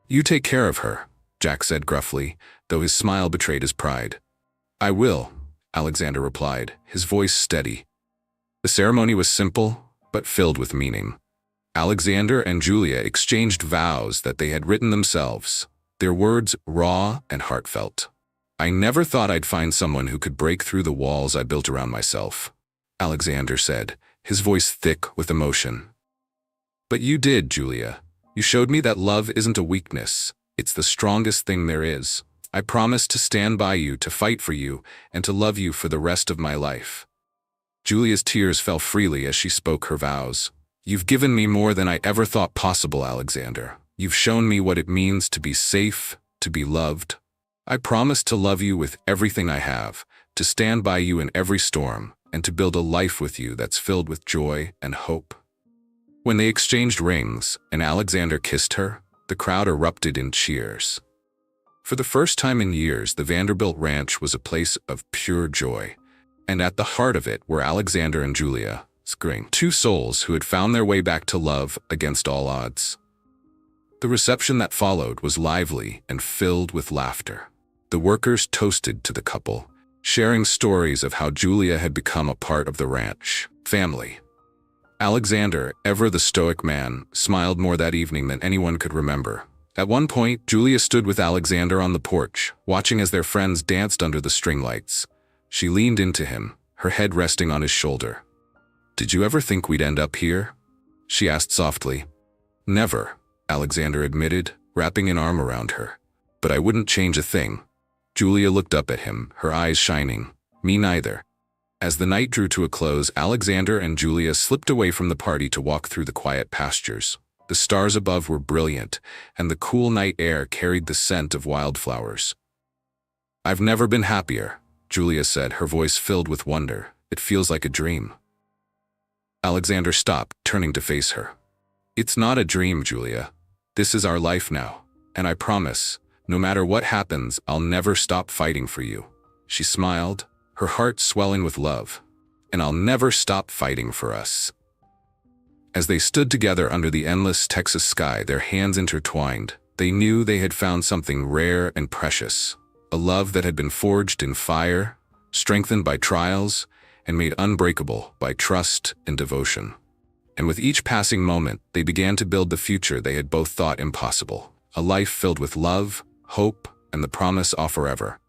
"You take care of her," Jack said gruffly, though his smile betrayed his pride. "I will," Alexander replied, his voice steady. The ceremony was simple, but filled with meaning. Alexander and Julia exchanged vows that they had written themselves, their words raw and heartfelt. "I never thought I'd find someone who could break through the walls I built around myself," Alexander said, his voice thick with emotion. "But you did, Julia. You showed me that love isn't a weakness. It's the strongest thing there is. I promise to stand by you, to fight for you, and to love you for the rest of my life." Julia's tears fell freely as she spoke her vows. "You've given me more than I ever thought possible, Alexander. You've shown me what it means to be safe, to be loved. I promise to love you with everything I have, to stand by you in every storm, and to build a life with you that's filled with joy and hope." When they exchanged rings and Alexander kissed her, the crowd erupted in cheers. For the first time in years, the Vanderbilt Ranch was a place of pure joy. And at the heart of it were Alexander and Julia, two souls who had found their way back to love against all odds. The reception that followed was lively and filled with laughter. The workers toasted to the couple, sharing stories of how Julia had become a part of the ranch family. Alexander, ever the stoic man, smiled more that evening than anyone could remember. At one point, Julia stood with Alexander on the porch, watching as their friends danced under the string lights. She leaned into him, her head resting on his shoulder. "Did you ever think we'd end up here?" she asked softly. "Never," Alexander admitted, wrapping an arm around her. "But I wouldn't change a thing." Julia looked up at him, her eyes shining. "Me neither." As the night drew to a close, Alexander and Julia slipped away from the party to walk through the quiet pastures. The stars above were brilliant, and the cool night air carried the scent of wildflowers. "I've never been happier," Julia said, her voice filled with wonder. "It feels like a dream." Alexander stopped, turning to face her. "It's not a dream, Julia. This is our life now, and I promise, no matter what happens, I'll never stop fighting for you." She smiled, her heart swelling with love. "And I'll never stop fighting for us." As they stood together under the endless Texas sky, their hands intertwined, they knew they had found something rare and precious, a love that had been forged in fire, strengthened by trials, and made unbreakable by trust and devotion. And with each passing moment, they began to build the future they had both thought impossible, a life filled with love, hope, and the promise of forever.